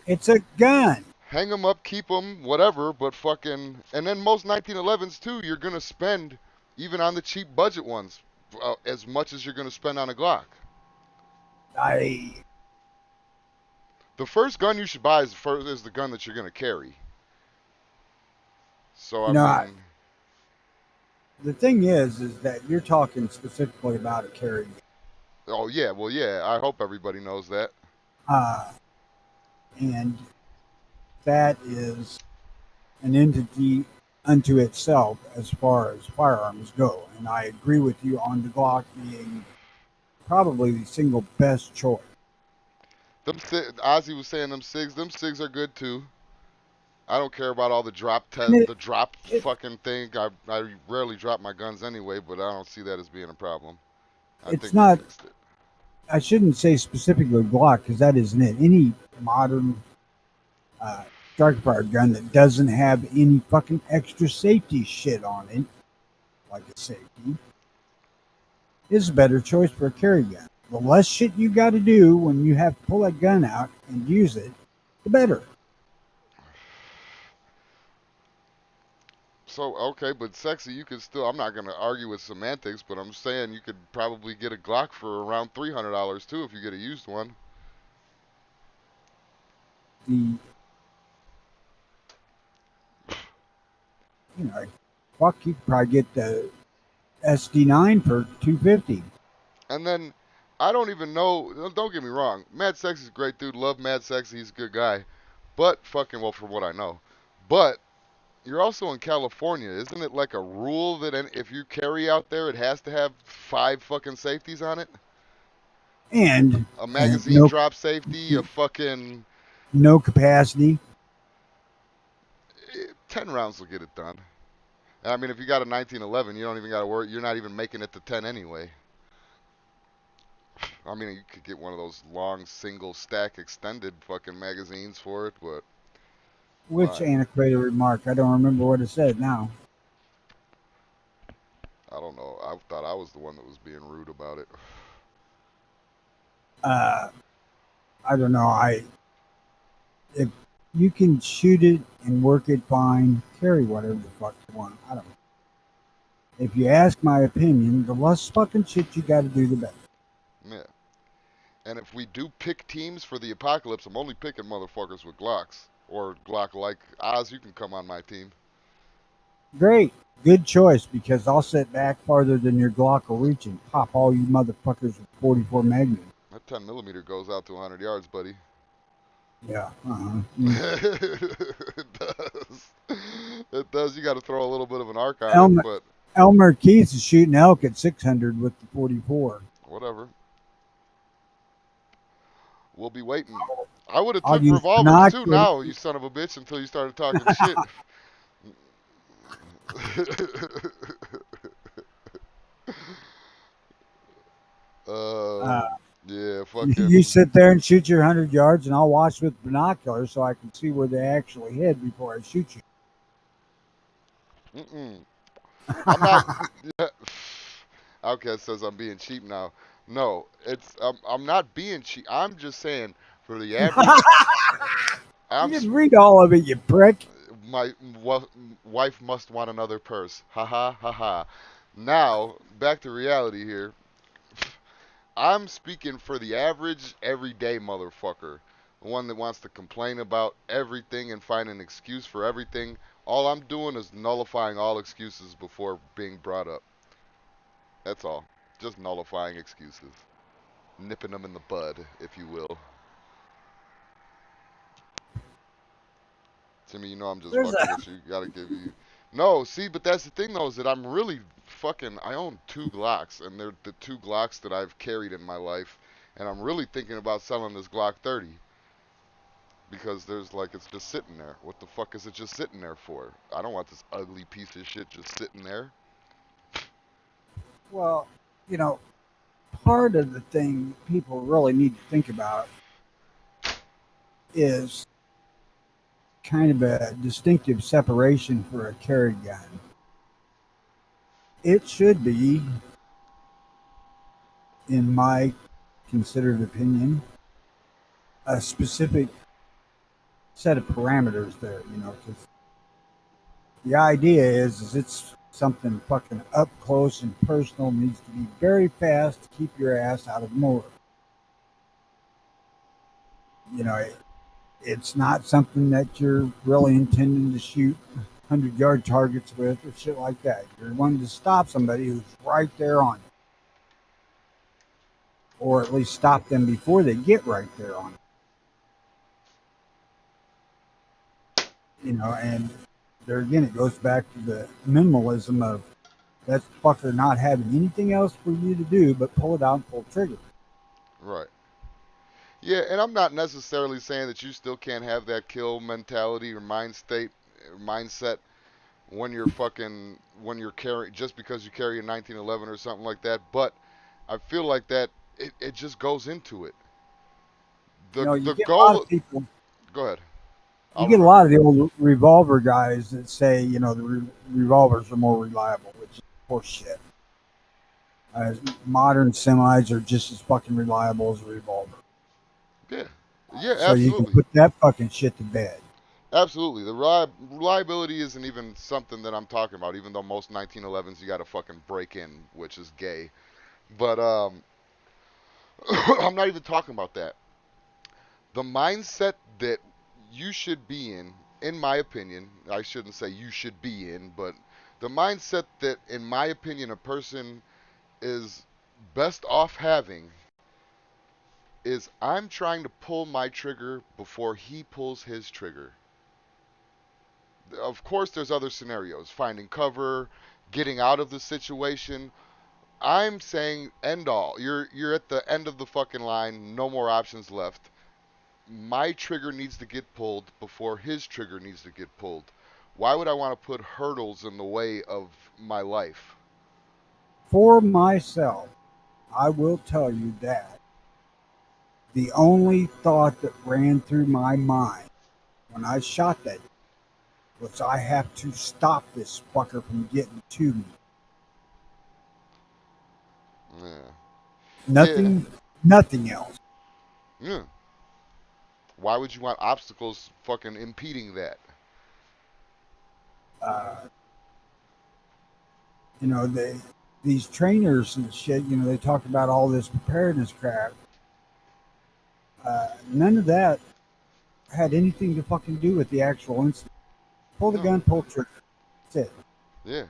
It's a gun. Hang them up, keep them, whatever, but fucking. And then most 1911s, too, you're going to spend, even on the cheap budget ones, as much as you're going to spend on a Glock. I The first gun you should buy is the gun that you're going to carry. So, you I know mean, the thing is that you're talking specifically about a carry. oh, yeah, well, yeah, I hope everybody knows that. Uh, and that is an entity unto itself as far as firearms go. And I agree with you on the Glock being probably the single best choice. Ozzy was saying them SIGs are good, too. I don't care about all And the drop it, fucking thing. I rarely drop my guns anyway, but I don't see that as being a problem. I it's think they not, fixed it. I shouldn't say specifically Glock because that isn't it. Any modern uh, striker fire gun that doesn't have any fucking extra safety shit on it, like a safety, is a better choice for a carry gun. The less shit you got to do when you have to pull that gun out and use it, the better. So okay, but sexy, you could still. I'm not gonna argue with semantics, but I'm saying you could probably get a Glock for around $300 too if you get a used one. The you know, fuck, you could probably get the SD9 for 250. And then I don't even know. Don't get me wrong, Mad Sexy's a great dude. Love Mad Sexy. He's a good guy. But fucking well, from what I know. But you're also in California, isn't it like a rule that if you carry out there, it has to have 5 fucking safeties on it? And A magazine no drop safety, a fucking no capacity. 10 rounds will get it done. I mean, if you got a 1911, you don't even got to worry. You're not even making it to 10 anyway. I mean, you could get one of those long single stack extended fucking magazines for it, but Which fine. antiquated remark? I don't remember what it said now. I don't know. I thought I was the one that was being rude about it. Uh, I don't know. If you can shoot it and work it fine, carry whatever the fuck you want. I don't know. If you ask my opinion, the less fucking shit you got to do, the better. Yeah. And if we do pick teams for the apocalypse, I'm only picking motherfuckers with Glocks or Glock like Oz. You can come on my team. Great, good choice because I'll sit back farther than your Glock will reach and pop all you motherfuckers with 44 Magnum. That 10 millimeter goes out to 100 yards, buddy. Yeah. It does. It does. You got to throw a little bit of an arc on it, Elmer but Elmer Keith is shooting elk at 600 with the 44. whatever. We'll be waiting. I would have I'll took use revolvers too binoculars. now, you son of a bitch, until you started talking shit. Uh, um, yeah, you fucking. sit there and shoot your 100 yards, and I'll watch with binoculars so I can see where they actually hit before I shoot you. Mm-mm. I'm not. Yeah. Outcast says I'm being cheap now. No, it's I'm not being cheap. I'm just saying for the average. You I'm didn't read all of it, you prick. my wife must want another purse. Ha ha ha ha. Now back to reality here. I'm speaking for the average everyday motherfucker. The one that wants to complain about everything and find an excuse for everything. All I'm doing is nullifying all excuses before being brought up. That's all. Just nullifying excuses. Nipping them in the bud, if you will. Timmy, you know I'm just There's fucking a with you. Gotta give you. No, see, but that's the thing though, is that I'm really fucking. I own two Glocks, and they're the two Glocks that I've carried in my life, and I'm really thinking about selling this Glock 30 because there's like it's just sitting there. What the fuck is it just sitting there for? I don't want this ugly piece of shit just sitting there. well, you know, part of the thing people really need to think about is kind of a distinctive separation for a carry gun. It should be, in my considered opinion, a specific set of parameters there, because the idea is it's something fucking up close and personal, needs to be very fast to keep your ass out of more. You know, it's not something that you're really intending to shoot 100-yard targets with or shit like that. You're wanting to stop somebody who's right there on you, or at least stop them before they get right there on and there again, it goes back to the minimalism of that fucker not having anything else for you to do but pull it out and pull the trigger. Right. Yeah, and I'm not necessarily saying that you still can't have that kill mentality or mindset when you're carrying just because you carry a 1911 or something like that. But I feel like that it just goes into it. You The get a lot goal. of people, Go ahead. you I'll get a remember. lot of the old revolver guys that say, the revolvers are more reliable, which is horseshit. Modern semis are just as fucking reliable as a revolver. Yeah. Yeah, So you can absolutely. put that fucking shit to bed. Absolutely. The reliability isn't even something that I'm talking about, even though most 1911s you got to fucking break in, which is gay. But I'm not even talking about that. The mindset that you should be in my opinion, I shouldn't say you should be in, but the mindset that, in my opinion, a person is best off having is I'm trying to pull my trigger before he pulls his trigger. Of course, there's other scenarios, finding cover, getting out of the situation. I'm saying end all. You're at the end of the fucking line, no more options left. My trigger needs to get pulled before his trigger needs to get pulled. Why would I want to put hurdles in the way of my life? For myself, I will tell you that the only thought that ran through my mind when I shot that was I have to stop this fucker from getting to me. Yeah. Yeah. Nothing, nothing else. Yeah. Why would you want obstacles fucking impeding that? Uh, these trainers and shit. They talk about all this preparedness crap. None of that had anything to fucking do with the actual incident. Pull the No. gun, pull the trigger. That's it. Yeah.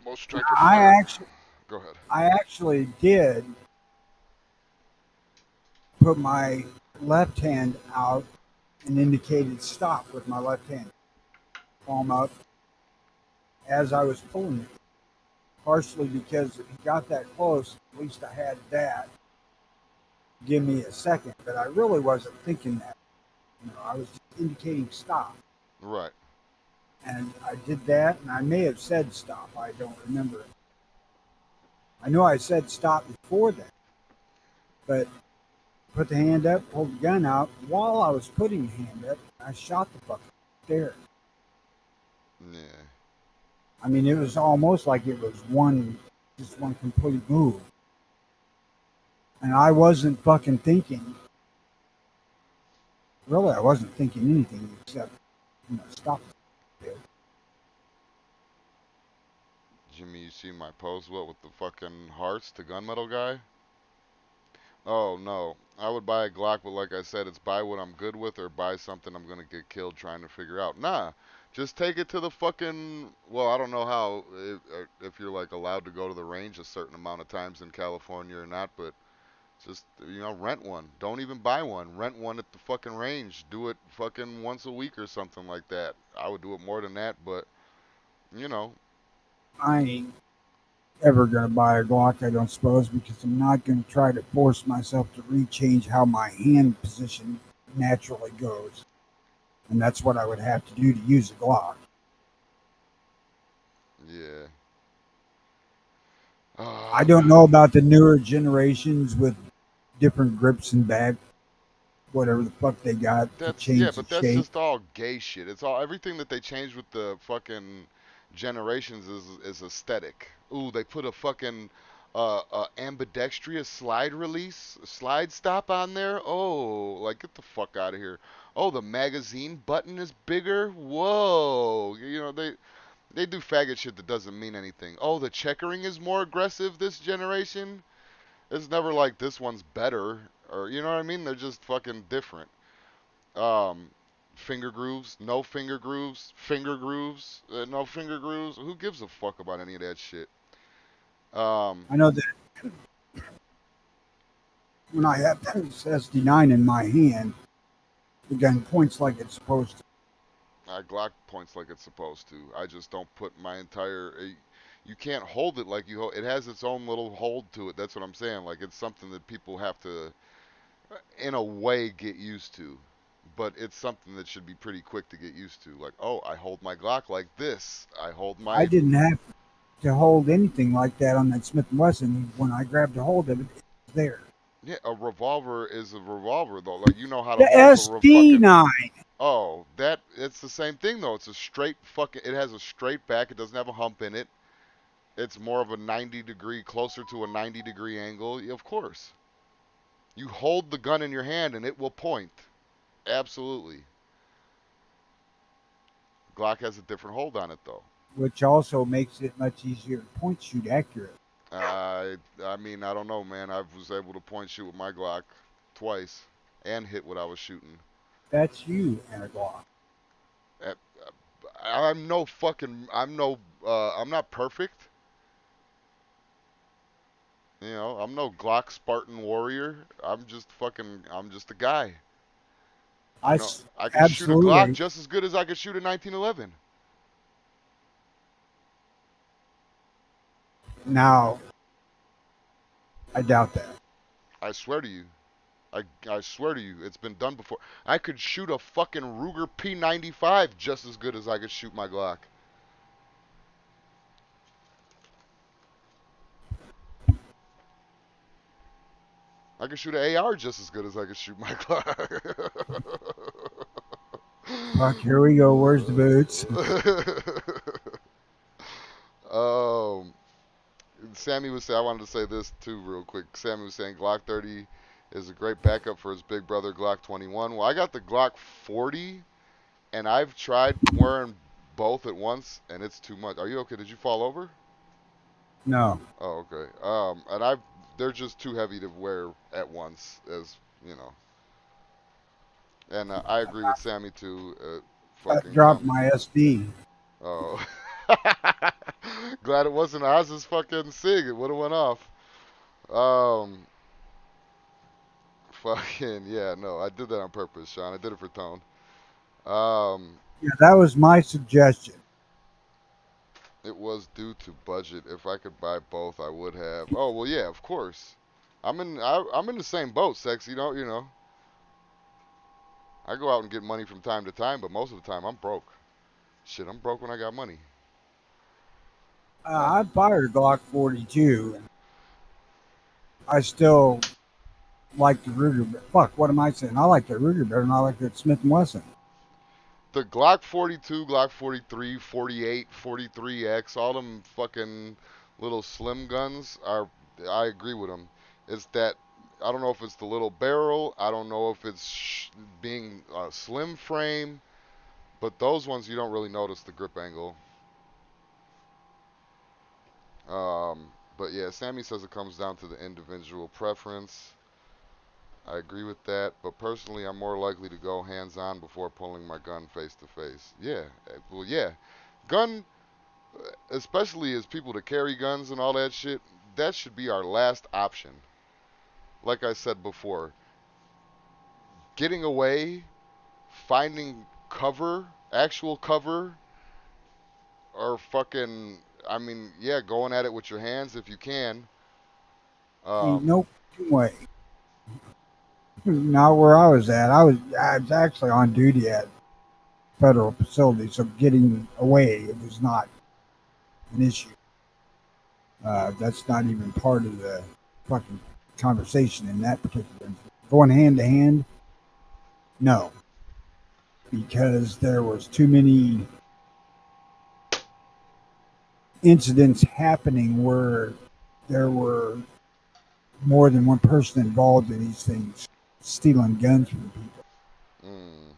Most striker I fire. actually, Go ahead. I actually did put my left hand out and indicated stop with my left hand. palm up as I was pulling it. Partially because if he got that close, at least I had that. Give me a second, but I really wasn't thinking that. I was just indicating stop. Right. And I did that, and I may have said stop. I don't remember. I know I said stop before that, but put the hand up, pulled the gun out. While I was putting the hand up, I shot the fucker there. Yeah. I mean, it was almost like it was just one complete move. And I wasn't fucking thinking. Really, I wasn't thinking anything except, stop. Jimmy, you see my post? What with the fucking hearts, the gunmetal guy? Oh no, I would buy a Glock, but like I said, it's buy what I'm good with or buy something I'm gonna get killed trying to figure out. Nah, just take it to the fucking. Well, I don't know how if you're like allowed to go to the range a certain amount of times in California or not, but just rent one. Don't even buy one. Rent one at the fucking range. Do it fucking once a week or something like that. I would do it more than that, but you know, I ain't ever gonna buy a Glock, I don't suppose, because I'm not gonna try to force myself to rechange how my hand position naturally goes. And that's what I would have to do to use a Glock. yeah. I Oh don't know god. about the newer generations with different grips and back, whatever the fuck they got to Yeah, change the but that's shape. just all gay shit. It's all everything that they changed with the fucking generations is aesthetic. Ooh, they put a fucking ambidextrous slide release, slide stop on there. Oh, like get the fuck out of here. Oh, the magazine button is bigger. Whoa, they do faggot shit that doesn't mean anything. Oh, the checkering is more aggressive this generation. It's never like this one's better or you know what I mean? They're just fucking different. Um, finger grooves, no finger grooves, no finger grooves. Who gives a fuck about any of that shit? Um, I know that when I have this SD9 in my hand, the gun points like it's supposed to. I Glock points like it's supposed to. I just don't put my entire. You can't hold it like you hold. It has its own little hold to it. That's what I'm saying. Like it's something that people have to, in a way, get used to. But it's something that should be pretty quick to get used to. Like, oh, I hold my Glock like this. I hold I my didn't have to hold anything like that on that Smith and Wesson. When I grabbed a hold of it, it was there. Yeah, a revolver is a revolver though. Like you know how to The hold the fucking. SD9. Oh, that it's the same thing though. It's a straight fucking. It has a straight back. It doesn't have a hump in it. It's more of a 90 degree, closer to a 90-degree angle. Yeah, of course, you hold the gun in your hand and it will point. Absolutely. Glock has a different hold on it though. Which also makes it much easier to point shoot accurate. I mean, I don't know, man. I was able to point shoot with my Glock twice and hit what I was shooting. That's you and a Glock. At, I'm no fucking. I'm no. I'm not perfect. I'm no Glock Spartan warrior. I'm just fucking. I'm just a guy. I could shoot a Glock Absolutely. just as good as I could shoot a 1911. Now, I doubt that. I swear to you. I swear to you, it's been done before. I could shoot a fucking Ruger P95 just as good as I could shoot my Glock. I could shoot an AR just as good as I could shoot my Glock. Fuck, here we go. Where's the boots? um, Sammy was saying, I wanted to say this too, real quick. Sammy was saying Glock 30 is a great backup for his big brother Glock 21. Well, I got the Glock 40, and I've tried wearing both at once, and it's too much. Are you okay? Did you fall over? No. Oh, okay. And they're just too heavy to wear at once, as you know. And I agree with Sammy too. I Fucking dropped come. my SD. Oh. Glad it wasn't Oz's fucking Sig. It would have went off. Um, fucking yeah, no, I did that on purpose, Sean. I did it for tone. Um, Yeah, that was my suggestion. It was due to budget. If I could buy both, I would have. Oh well, yeah, of course. I'm in the same boat, sexy. You know. I go out and get money from time to time, but most of the time I'm broke. Shit, I'm broke when I got money. I fired a Glock 42, and I still like the Ruger. Fuck, what am I saying? I like the Ruger better than I like the Smith and Wesson. The Glock 42, Glock 43, 48, 43X, all them fucking little slim guns are. I agree with them. It's that I don't know if it's the little barrel. I don't know if it's being a slim frame, but those ones you don't really notice the grip angle. But yeah, Sammy says it comes down to the individual preference. I agree with that, but personally, I'm more likely to go hands-on before pulling my gun face to face. Yeah, well, yeah, gun, especially as people that carry guns and all that shit, that should be our last option. Like I said before, getting away, finding cover, actual cover, or fucking, I mean, yeah, going at it with your hands if you can. Ain't Um, no way. Not where I was actually on duty at federal facility, so getting away it was not an issue. That's not even part of the fucking conversation in that particular instance. Going hand to hand, no, because there was too many incidents happening where there were more than one person involved in these things, stealing guns from people. mm,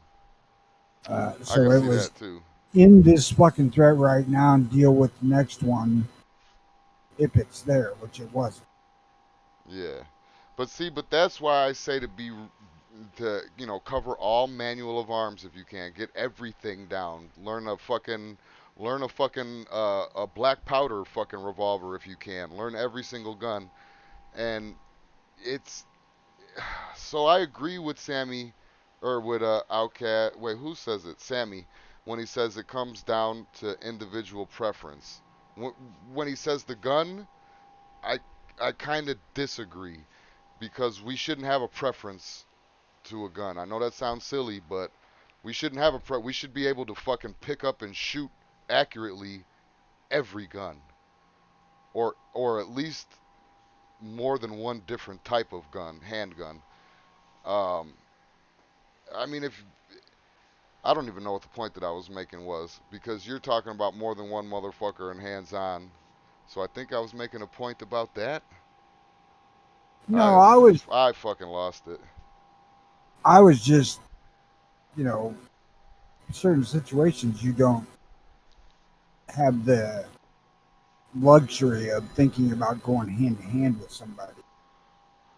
I So can it see was that too. in this fucking threat right now and deal with the next one if it's there, which it wasn't. Yeah. But see, but that's why I say to cover all manual of arms if you can. Get everything down. Learn a fucking a black powder fucking revolver if you can. Learn every single gun. And it's so I agree with Sammy or with Outcat. Wait, who says it? Sammy when he says it comes down to individual preference. When he says the gun, I I kind of disagree because we shouldn't have a preference to a gun. I know that sounds silly, but we shouldn't have we should be able to fucking pick up and shoot accurately every gun or at least more than one different type of gun, handgun. Um I mean if I don't even know what the point that I was making was because you're talking about more than one motherfucker and hands on. So I think I was making a point about that. No, I was I fucking lost it. I was just you know certain situations you don't have the luxury of thinking about going hand to hand with somebody,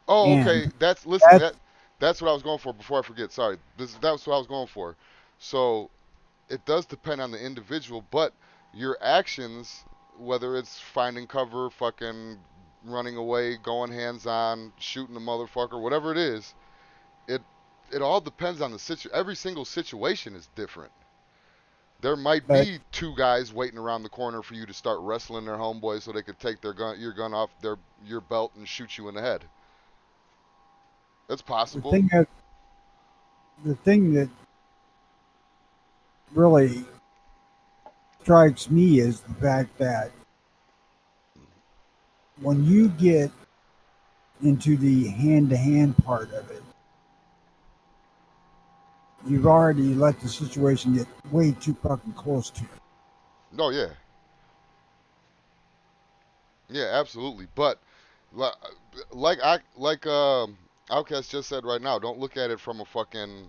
Oh, and okay. Listen. that's That's what I was going for. Before I forget, sorry. That's what I was going for. So it does depend on the individual, but your actions, whether it's finding cover, fucking running away, going hands on, shooting a motherfucker, whatever it is, it it all depends on the situation. Every single situation is different. There might but be two guys waiting around the corner for you to start wrestling their homeboys so they could take your gun off your belt and shoot you in the head. That's the possible. thing that the thing that really strikes me is the fact that when you get into the hand to hand part of it, you've already let the situation get way too fucking close to it. No, yeah, yeah, absolutely. But li- like Outcast just said right now, don't look at it from a fucking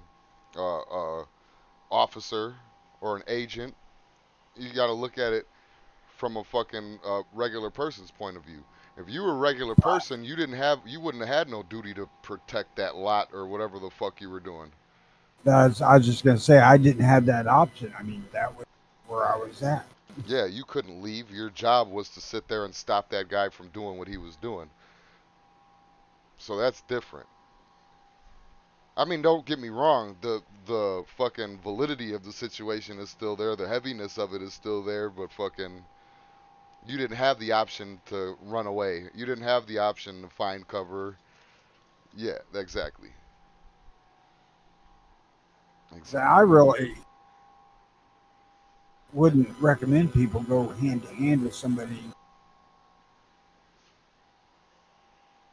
officer or an agent. You got to look at it from a fucking regular person's point of view. If you were a regular person, you wouldn't have had no duty to protect that lot or whatever the fuck you were doing. I was just gonna say I didn't have that option. I mean, that was where I was at. Yeah, you couldn't leave. Your job was to sit there and stop that guy from doing what he was doing. So that's different. I mean, don't get me wrong. The fucking validity of the situation is still there. The heaviness of it is still there. But fucking, you didn't have the option to run away. You didn't have the option to find cover. Yeah, exactly, So I exactly. really wouldn't recommend people go hand to hand with somebody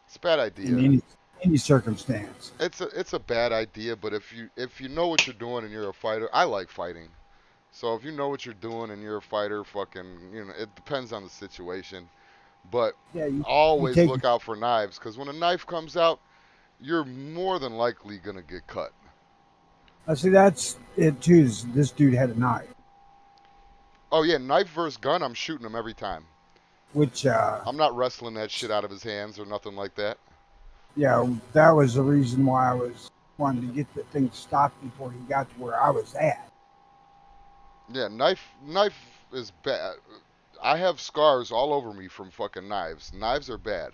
It's a bad in idea. any circumstance. It's a bad idea. But if you know what you're doing and you're a fighter, I like fighting. So if you know what you're doing and you're a fighter, fucking, it depends on the situation. But Yeah, you always take. look out for knives, because when a knife comes out, you're more than likely gonna get cut. I see that's it too. This dude had a knife, Oh yeah, knife versus gun, I'm shooting him every time. which I'm not wrestling that shit out of his hands or nothing like that. yeah, that was the reason why I was wanting to get the thing stopped before he got to where I was at. Yeah, knife is bad. I have scars all over me from fucking knives. Knives are bad.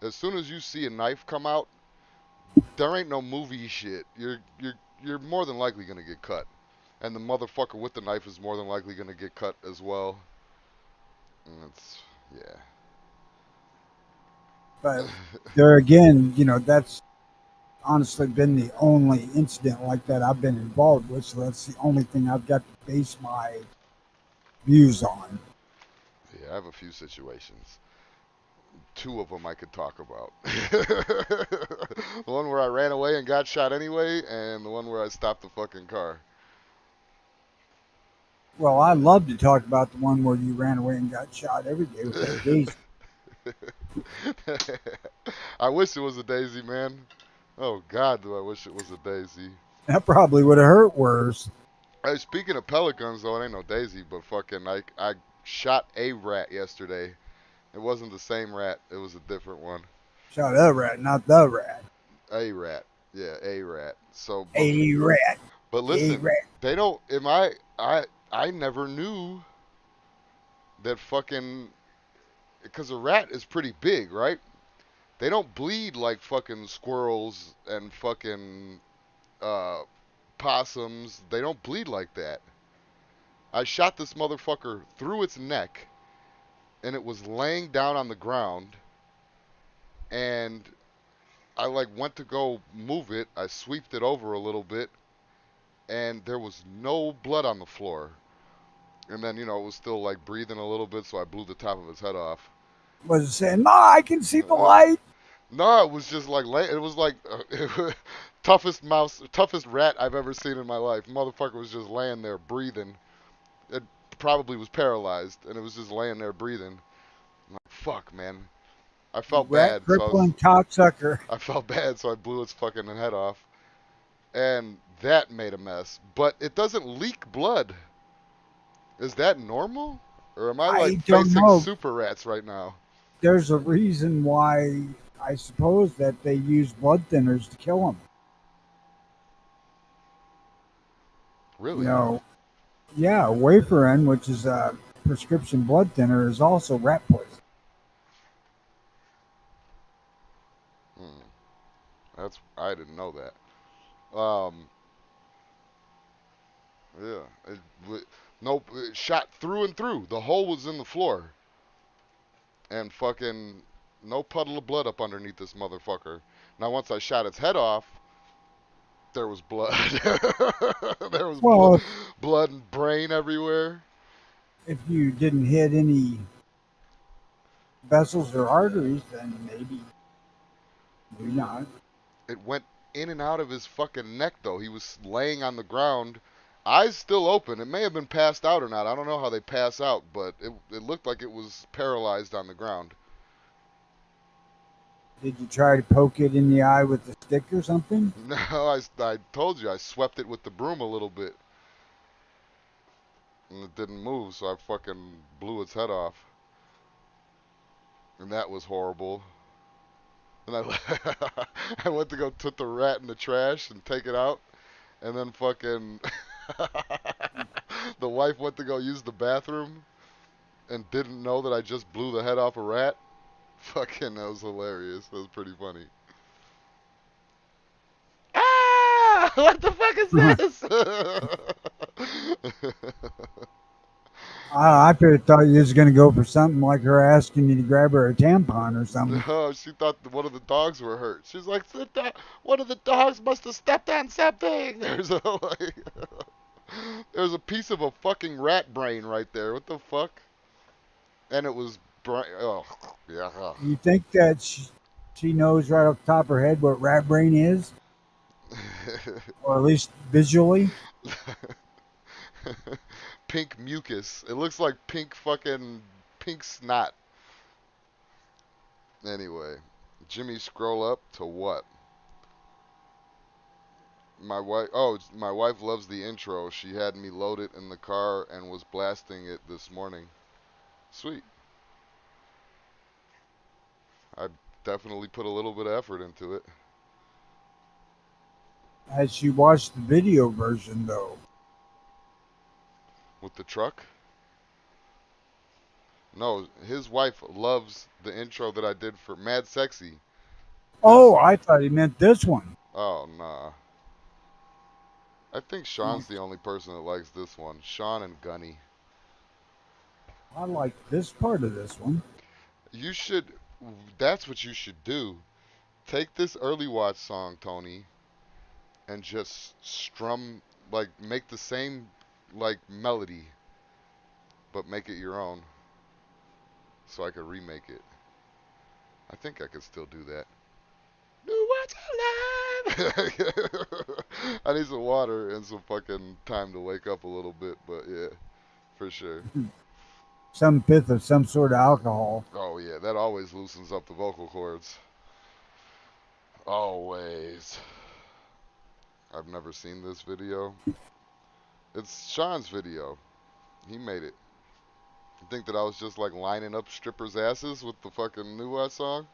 As soon as you see a knife come out, there ain't no movie shit. You're more than likely gonna get cut. And the motherfucker with the knife is more than likely gonna get cut as well. And it's But yeah. there again, that's honestly been the only incident like that I've been involved with. So that's the only thing I've got to base my views on. Yeah, I have a few situations. Two of them I could talk about. The one where I ran away and got shot anyway, and the one where I stopped the fucking car. Well, I love to talk about the one where you ran away and got shot every day with that daisy. I wish it was a daisy, man. Oh God, do I wish it was a daisy. That probably would have hurt worse. Hey, speaking of pellet guns, though, it ain't no daisy, but fucking, I shot a rat yesterday. It wasn't the same rat. It was a different one. Shot a rat, not the rat. A rat. Yeah, a rat. So, A rat. but A listen, rat. they don't. Am I never knew that fucking because a rat is pretty big, right? They don't bleed like fucking squirrels and fucking uh, possums. They don't bleed like that. I shot this motherfucker through its neck, and it was laying down on the ground, and I like went to go move it. I sweeped it over a little bit, and there was no blood on the floor. And then it was still like breathing a little bit, so I blew the top of his head off. Was it saying, "Ma, I can see the Uh, light"? no, it was just like it was like toughest rat I've ever seen in my life. Motherfucker was just laying there breathing. It probably was paralyzed, and it was just laying there breathing. I'm like, fuck, man. I You felt rat bad, crippling cocksucker. I felt bad, so I blew its fucking head off, and that made a mess. But it doesn't leak blood. Is that normal, or am I I like don't facing know. super rats right now? There's a reason why I suppose that they use blood thinners to kill them. You Really? know, yeah, warfarin, which is a prescription blood thinner, is also rat poison. Hmm. I didn't know that. Yeah. Nope. It shot through and through. The hole was in the floor, and fucking no puddle of blood up underneath this motherfucker. Now once I shot its head off, there was blood. There was Well, blood and brain everywhere. if you didn't hit any vessels or arteries, then maybe not. It went in and out of his fucking neck though. He was laying on the ground, eyes still open. It may have been passed out or not. I don't know how they pass out, but it looked like it was paralyzed on the ground. Did you try to poke it in the eye with a stick or something? No, I told you I swept it with the broom a little bit and it didn't move, so I fucking blew its head off. And that was horrible. And I went to go put the rat in the trash and take it out, and then fucking the wife went to go use the bathroom and didn't know that I just blew the head off a rat. Fucking, that was hilarious. That was pretty funny. What the fuck is this? I could have thought you was gonna go for something like her asking you to grab her a tampon or something. No, she thought that one of the dogs were hurt. She's like, one of the dogs must have stepped on something. There's a piece of a fucking rat brain right there. What the fuck? And it was brain. Oh, yeah. You think that she knows right off the top of her head what rat brain is, or at least visually? Pink mucus. It looks like pink snot. Anyway, Jimmy, scroll up to what? My wife loves the intro. She had me load it in the car and was blasting it this morning. Sweet. I definitely put a little bit of effort into it. Has she watched the video version though? With the truck? No, his wife loves the intro that I did for Mad Sexy. Oh, This, I thought he meant this one. oh, nah. I think No, Sean's the only person that likes this one. Sean and Gunny. I like this part of this one. You should, that's what you should do. Take this early watch song, Tony, and just strum, like, make the same, like, melody, but make it your own so I could remake it. I think I could still do that. New Watch Alive! I need some water and some fucking time to wake up a little bit, but yeah, for sure. Some fifth of some sort of alcohol. Oh yeah, that always loosens up the vocal cords. Always. I've never seen this video. It's Sean's video. He made it. You think that I was just like lining up strippers' asses with the fucking New Watch song?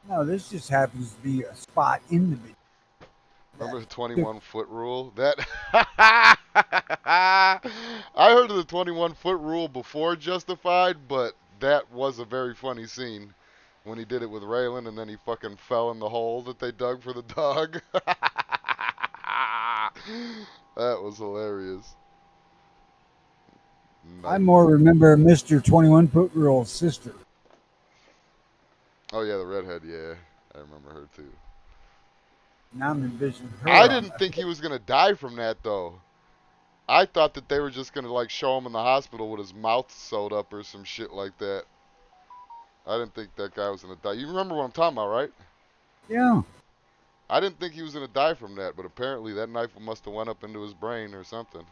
No, this just happens to be a spot in the video. Remember the That 21-foot rule? That I heard of the 21-foot rule before Justified, but that was a very funny scene when he did it with Raylan and then he fucking fell in the hole that they dug for the dog. That was hilarious. I Nice. more remember Mr. 21 Foot Rule's sister. Oh yeah, the redhead, yeah. I remember her too. Now I'm envisioning I her on didn't think he was gonna die from that though. I thought that they were just gonna like show him in the hospital with his mouth sewed up or some shit like that. I didn't think that guy was gonna die. You remember what I'm talking about, right? Yeah. I didn't think he was gonna die from that, but apparently that knife must have went up into his brain or something.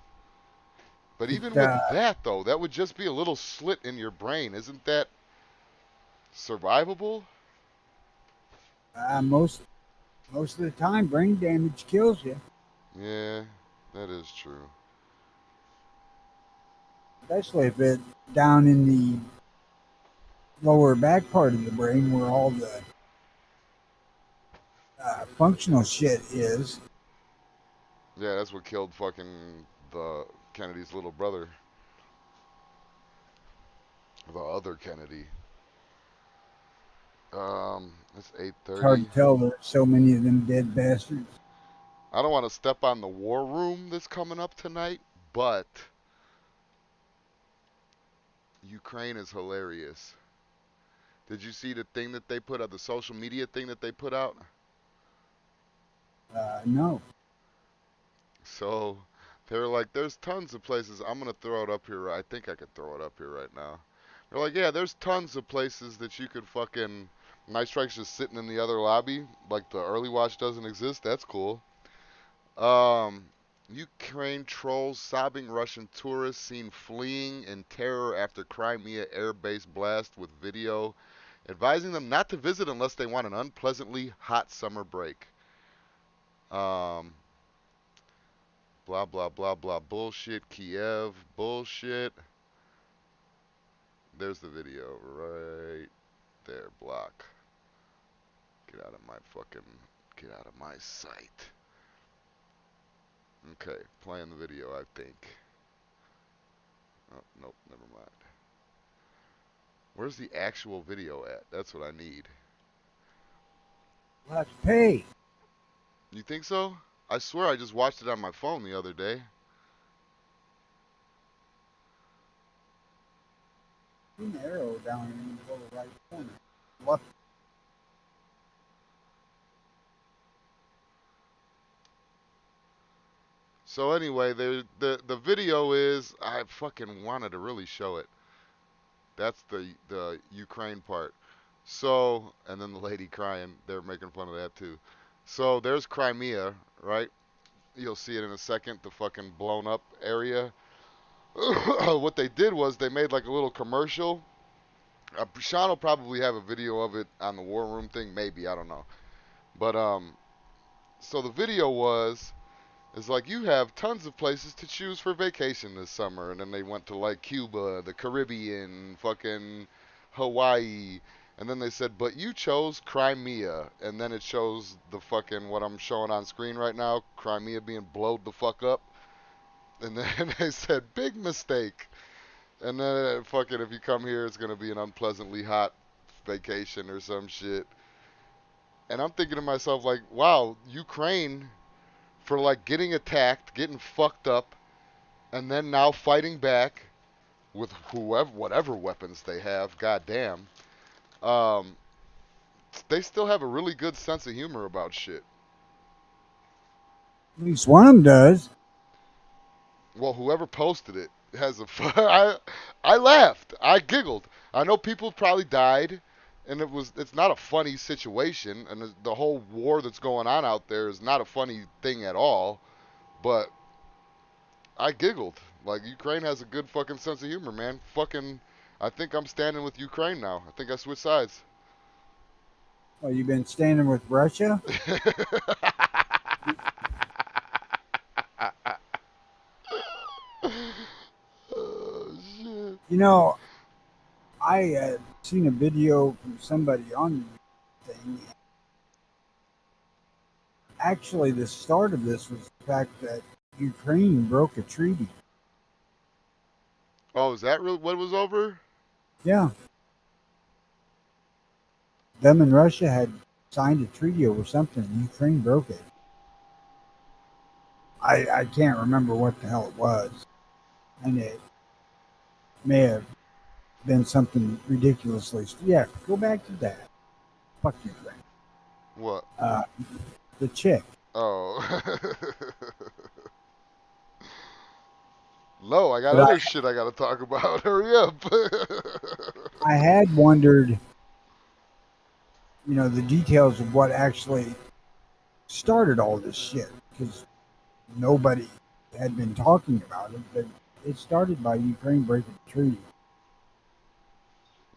But even It, with that though, that would just be a little slit in your brain. Isn't that survivable? most of the time, brain damage kills you, Yeah, that is true. especially if it's down in the lower back part of the brain where all the functional shit is. Yeah, that's what killed fucking the Kennedy's little brother, the other Kennedy. It's It's hard 8:30. to tell there's so many of them dead bastards. I don't want to step on the war room that's coming up tonight, but Ukraine is hilarious. Did you see the thing that they put out, the social media thing that they put out? No. So they're like, there's tons of places. I'm gonna throw it up here. I think I could throw it up here right now. They're like, yeah, there's tons of places that you could fucking. Night Strike's just sitting in the other lobby, like the early watch doesn't exist. That's cool. Um, Ukraine trolls sobbing Russian tourists seen fleeing in terror after Crimea air base blast with video, advising them not to visit unless they want an unpleasantly hot summer break. Um, blah blah blah blah bullshit. Kiev bullshit. There's the video right there. Block. Get out of my fucking. Get out of my sight. Okay, playing the video. I think. Oh nope, never mind. Where's the actual video at? That's what I need. We'll have to pay. You think so? I swear I just watched it on my phone the other day. An arrow down in the lower right corner. What? So anyway, the video is I fucking wanted to really show it. That's the Ukraine part. So and then the lady crying, they're making fun of that too. So there's Crimea, right? You'll see it in a second, the fucking blown up area. What they did was they made like a little commercial. Sean will probably have a video of it on the War Room thing, maybe, I don't know. But so the video was it's like you have tons of places to choose for vacation this summer, and then they went to like Cuba, the Caribbean, fucking Hawaii, and then they said, but you chose Crimea, and then it shows the fucking what I'm showing on screen right now, Crimea being blowed the fuck up, and then they said big mistake, and then fucking if you come here, it's gonna be an unpleasantly hot vacation or some shit, and I'm thinking to myself like, wow, Ukraine for like getting attacked, getting fucked up, and then now fighting back with whoever, whatever weapons they have. Goddamn, um, they still have a really good sense of humor about shit. At least one of them does. Well, whoever posted it has a. I laughed. I giggled. I know people probably died, and it's not a funny situation, and the whole war that's going on out there is not a funny thing at all. But I giggled. Like Ukraine has a good fucking sense of humor, man. Fucking, I think I'm standing with Ukraine now. I think I switched sides. Well, you've been standing with Russia. Oh shit. You know, I seen a video from somebody on the thing. Actually, the start of this was the fact that Ukraine broke a treaty. Oh, is that really what was over? Yeah, them and Russia had signed a treaty over something. Ukraine broke it. I can't remember what the hell it was, and it may have been something ridiculously. Yeah, go back to that. Fuck Ukraine. What? Uh, the chick. Oh. Lo, I got But other shit I gotta talk about. Hurry up. I had wondered, the details of what actually started all this shit because nobody had been talking about it, but it started by Ukraine breaking the treaty.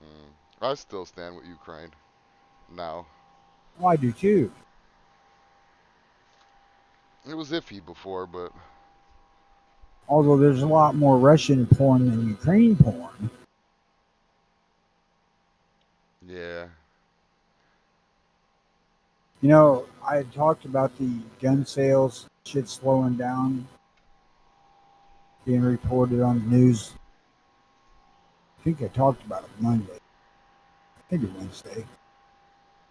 Mm, I still stand with Ukraine now. Well, I do too. It was iffy before, but Although there's a lot more Russian porn than Ukraine porn. yeah. I had talked about the gun sales shit slowing down, being reported on the news. I think I talked about it Monday. I think it Wednesday.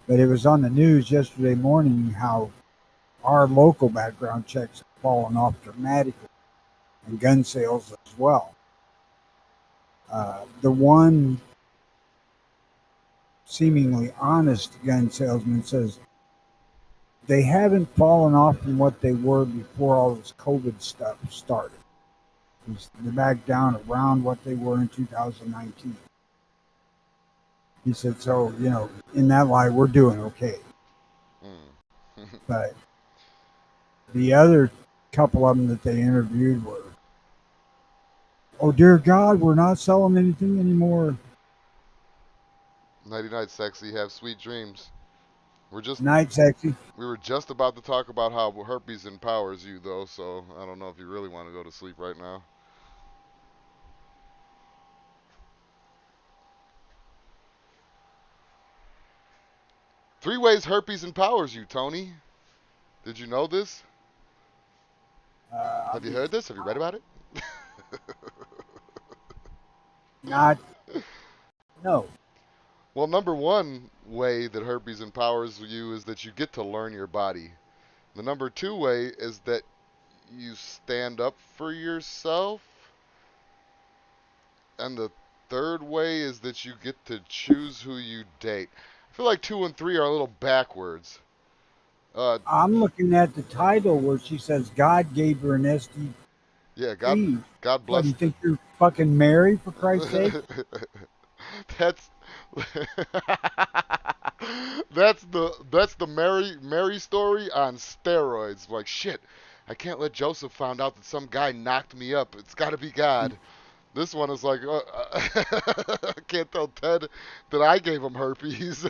But it was on the news yesterday morning how our local background checks have fallen off dramatically and gun sales as well. The one seemingly honest gun salesman says they haven't fallen off from what they were before all this COVID stuff started. They're back down around what they were in 2019. He said, so, in that light, we're doing okay. Mm. But the other couple of them that they interviewed were, oh, dear God, we're not selling anything anymore. Nighty night, sexy. Have sweet dreams. We're just Night, sexy. we were just about to talk about how herpes empowers you, though. So I don't know if you really want to go to sleep right now. 3 ways herpes empowers you, Tony. Did you know this? Uh, Have you heard this? Have you read about it? not, no. Well, number one way that herpes empowers you is that you get to learn your body. The number two way is that you stand up for yourself. And the third way is that you get to choose who you date. I feel like two and three are a little backwards. Uh, I'm looking at the title where she says God gave her an yeah, STD. God What, do bless. you think you're fucking Mary, for Christ's sake? that's that's the Mary story on steroids. Like shit, I can't let Joseph found out that some guy knocked me up. It's got to be God. This one is like, I can't tell Ted that I gave him herpes.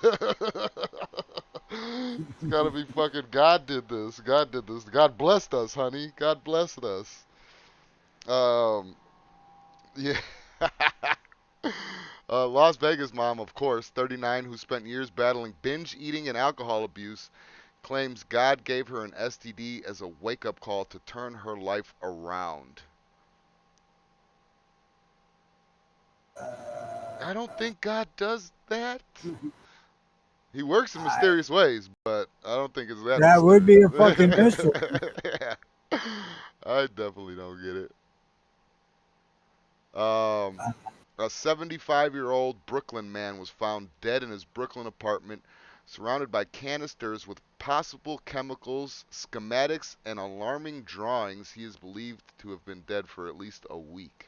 It's got to be fucking God did this. God did this. God blessed us, honey. God blessed us. Um, yeah. Las Vegas mom, of course, 39, who spent years battling binge eating and alcohol abuse, claims God gave her an STD as a wake up call to turn her life around. I don't think God does that. He works in I, mysterious ways, but I don't think it's that that would be a fucking mysterious. mystery. Yeah. I definitely don't get it. Um, a 75-year-old Brooklyn man was found dead in his Brooklyn apartment, surrounded by canisters with possible chemicals, schematics, and alarming drawings. He is believed to have been dead for at least a week.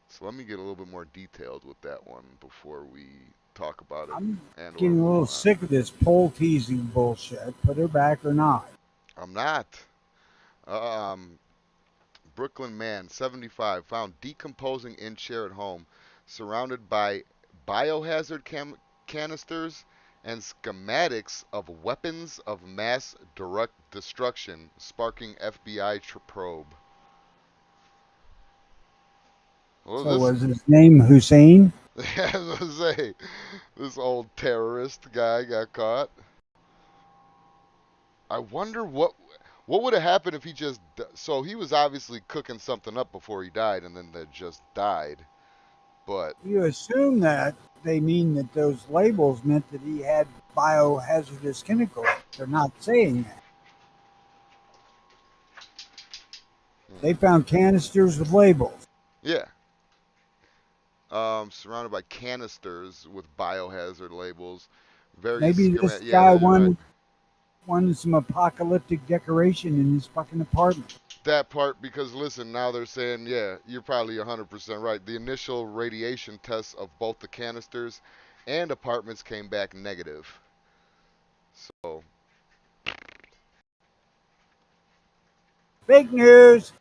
So let me get a little bit more detailed with that one before we talk about it I'm and/or getting a move little on. sick of this pole teasing bullshit. Put her back or not. I'm not. Um, Brooklyn man, 75, found decomposing in chair at home, surrounded by biohazard canisters and schematics of weapons of mass direct destruction, sparking FBI probe. Well, So this, was his name Hussein? as I say, this old terrorist guy got caught. I wonder what would have happened if he just so he was obviously cooking something up before he died, and then they just died. But You assume that they mean that those labels meant that he had biohazardous chemicals. They're not saying that. They hmm, found canisters with labels. yeah, surrounded by canisters with biohazard labels, various Maybe this schematic. Yeah, guy you're right. won some apocalyptic decoration in his fucking apartment. That part because listen, now they're saying, yeah, you're probably 100% right. The initial radiation tests of both the canisters and apartments came back negative. So Fake news.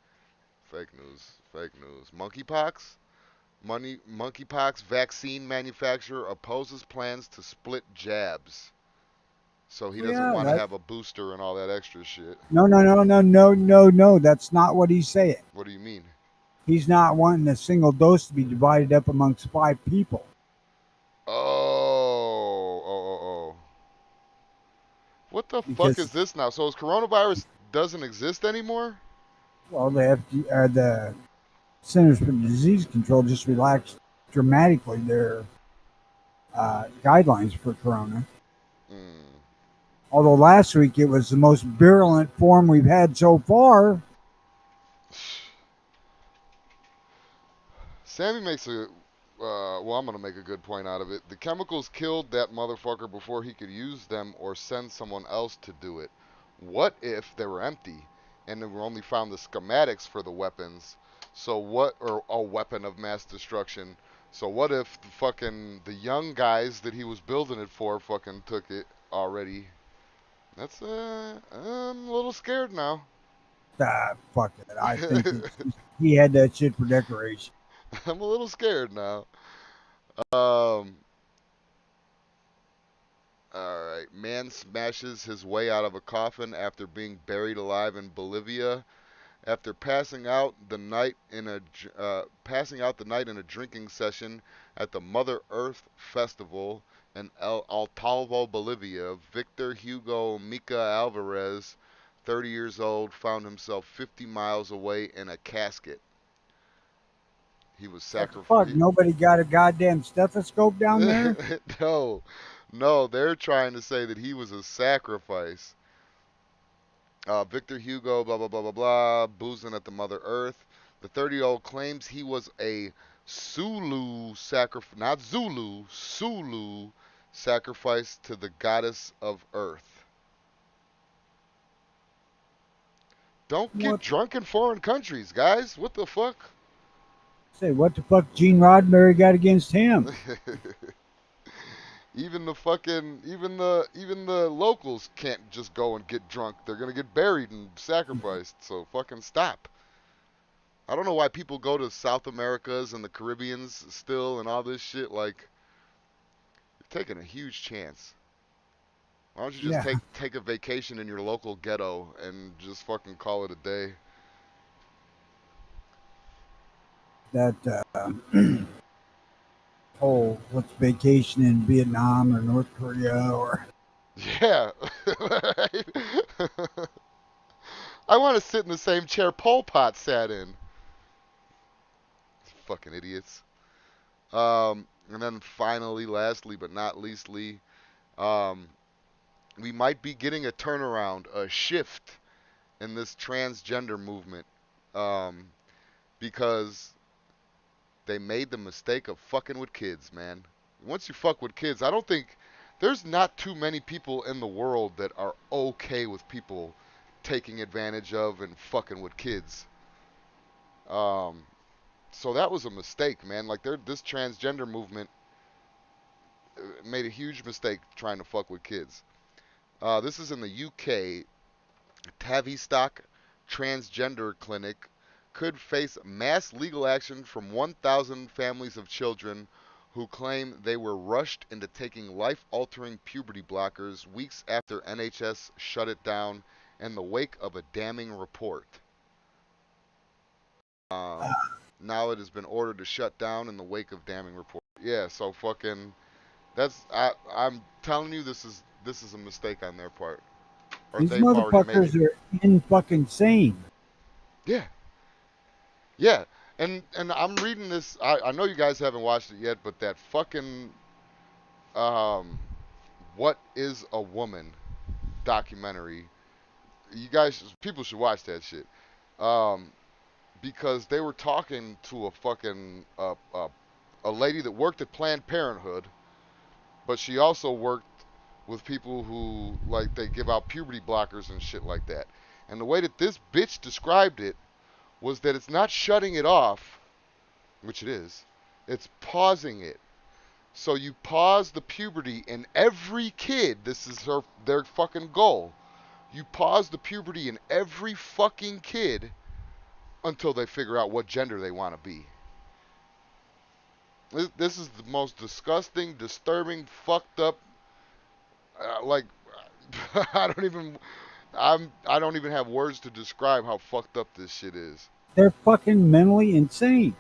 fake news, fake news. Monkeypox. Monkeypox vaccine manufacturer opposes plans to split jabs. So he doesn't Yeah, want to that. have a booster and all that extra shit. No, no, no, no, no, no, no. That's not what he's saying. What do you mean? He's not wanting a single dose to be divided up amongst 5 people Oh. What the fuck is because, this now? So is coronavirus doesn't exist anymore? well, the Centers for Disease Control just relaxed dramatically their guidelines for corona. Hmm. Although last week it was the most virulent form we've had so far. Sammy makes a. Well, I'm gonna make a good point out of it. The chemicals killed that motherfucker before he could use them or send someone else to do it. What if they were empty and they were only found the schematics for the weapons? So what, or a weapon of mass destruction? So what if the young guys that he was building it for fucking took it already? That's I'm a little scared now. Fuck it. I think he had that shit for decoration. I'm a little scared now. Um, all right. Man smashes his way out of a coffin after being buried alive in Bolivia. After passing out the night in a drinking session at the Mother Earth Festival in El Altalvo, Bolivia, Victor Hugo Mica Alvarez, 30 years old, found himself 50 miles away in a casket. He was What the fuck? sacrificed. Nobody got a goddamn stethoscope down there? No, no, they're trying to say that he was a sacrifice. Victor Hugo, blah, blah, blah, blah, blah, boozing at the Mother Earth. The 30-year-old claims he was a Sulu sacrifice, not Zulu, Sulu sacrifice to the goddess of Earth. Don't get What? drunk in foreign countries, guys. What the fuck? Say, what the fuck Gene Roddenberry got against him? Even the fucking even the locals can't just go and get drunk. They're gonna get buried and sacrificed. So fucking stop. I don't know why people go to South Americas and the Caribbeans still and all this shit. Like, you're taking a huge chance. Why don't you just Yeah, take a vacation in your local ghetto and just fucking call it a day? that whole what's vacation in Vietnam or North Korea or Yeah. I want to sit in the same chair Pol Pot sat in. Fucking idiots. And then finally, lastly but not leastly, um, we might be getting a turnaround, a shift in this transgender movement, um, because they made the mistake of fucking with kids, man. Once you fuck with kids, I don't think there's not too many people in the world that are okay with people taking advantage of and fucking with kids. Um, so that was a mistake, man. Like this transgender movement made a huge mistake trying to fuck with kids. This is in the UK. Tavistock Transgender Clinic could face mass legal action from 1,000 families of children who claim they were rushed into taking life-altering puberty blockers weeks after NHS shut it down in the wake of a damning report. Um, Now it has been ordered to shut down in the wake of damning report. Yeah, so fucking I'm telling you this is a mistake on their part, or these they've already made it. motherfuckers are in fucking sane. Yeah, yeah, and I'm reading this. I know you guys haven't watched it yet, but that fucking um, "What Is a Woman" documentary. You guys, people should watch that shit. Um, because they were talking to a fucking a lady that worked at Planned Parenthood, but she also worked with people who like they give out puberty blockers and shit like that. And the way that this bitch described it was that it's not shutting it off, which it is. It's pausing it. So you pause the puberty in every kid. This is their fucking goal. You pause the puberty in every fucking kid until they figure out what gender they want to be. This is the most disgusting, disturbing, fucked up. Like I don't even. I don't even have words to describe how fucked up this shit is. They're fucking mentally insane.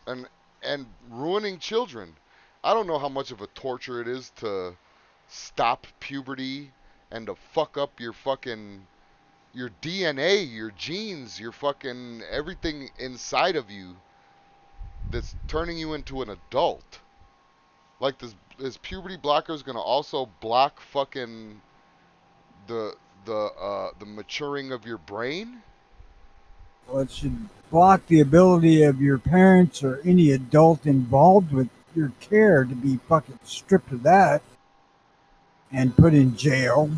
and and ruining children. I don't know how much of a torture it is to stop puberty and to fuck up your DNA, your genes, your fucking everything inside of you that's turning you into an adult. Like this is puberty blockers going to also block fucking the the maturing of your brain? Well, it should block the ability of your parents or any adult involved with your care to be fucking stripped of that and put in jail.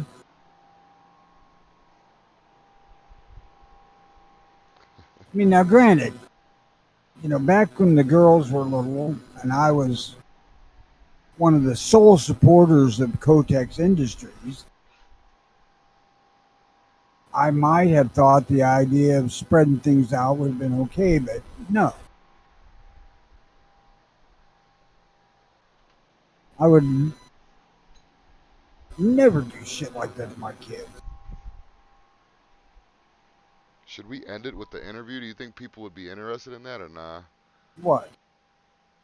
I mean, now granted, back when the girls were little and I was one of the sole supporters of Kotex Industries, I might have thought the idea of spreading things out would have been okay, but no. I would never do shit like that to my kids. Should we end it with the interview? Do you think people would be interested in that or nah? What?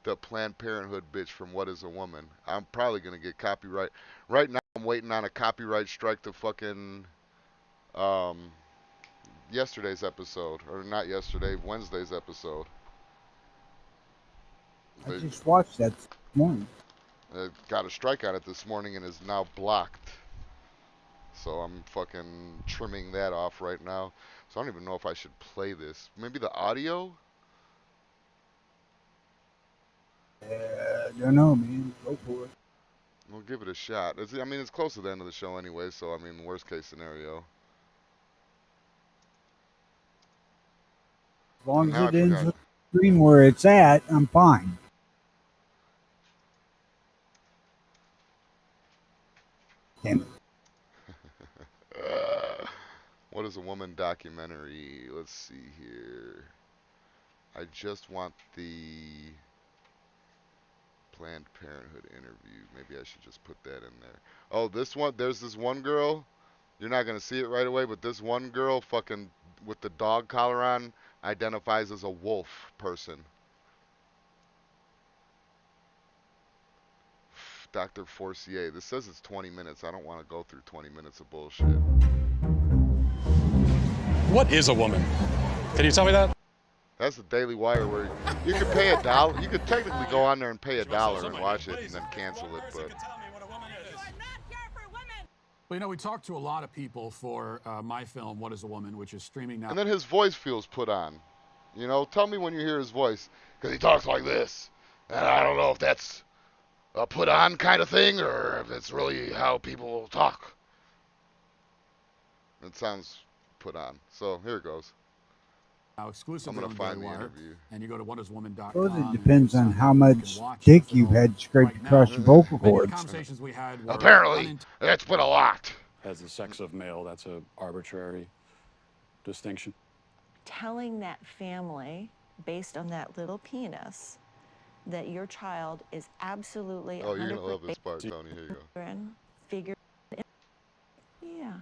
The Planned Parenthood bitch from What Is a Woman. I'm probably gonna get copyright. Right now, I'm waiting on a copyright strike to fucking um yesterday's episode, or not yesterday, Wednesday's episode. I They just watched that this morning. got a strike on it this morning and is now blocked. So I'm fucking trimming that off right now. So I don't even know if I should play this. Maybe the audio? Don't know, man. Go for it. We'll give it a shot. I mean, it's close to the end of the show anyway, so I mean, worst case scenario. As long And as now I it ends forgot. with the screen where it's at, I'm fine. Damn it. What is a woman documentary? Let's see here. I just want the Planned Parenthood interview. Maybe I should just put that in there. Oh, this one, there's this one girl. You're not going to see it right away, but this one girl fucking with the dog collar on identifies as a wolf person. Dr. Forcier. This says it's 20 minutes. I don't want to go through 20 minutes of bullshit. What is a woman? Can you tell me that? That's the Daily Wire where you could pay $1. You could technically go on there and pay $1 and watch it and then cancel it, but Well, you know, we talked to a lot of people for my film, What is a Woman, which is streaming now. and then his voice feels put on. You know, tell me when you hear his voice because he talks like this, and I don't know if that's a put on kind of thing or if it's really how people talk. It sounds put on. So here it goes. Now exclusively I'm on gonna find Daily the Wire, interview. and you go to whatiswoman.com. I suppose it depends on how much dick dick you've had scraped across your vocal Many of the cords. conversations we had were Apparently, that's been a lot. Has the sex of male. That's a arbitrary distinction. telling that family, based on that little penis, that your child is absolutely Oh, you're gonna love 100% this part, Tony. Here you go. figure. Yeah.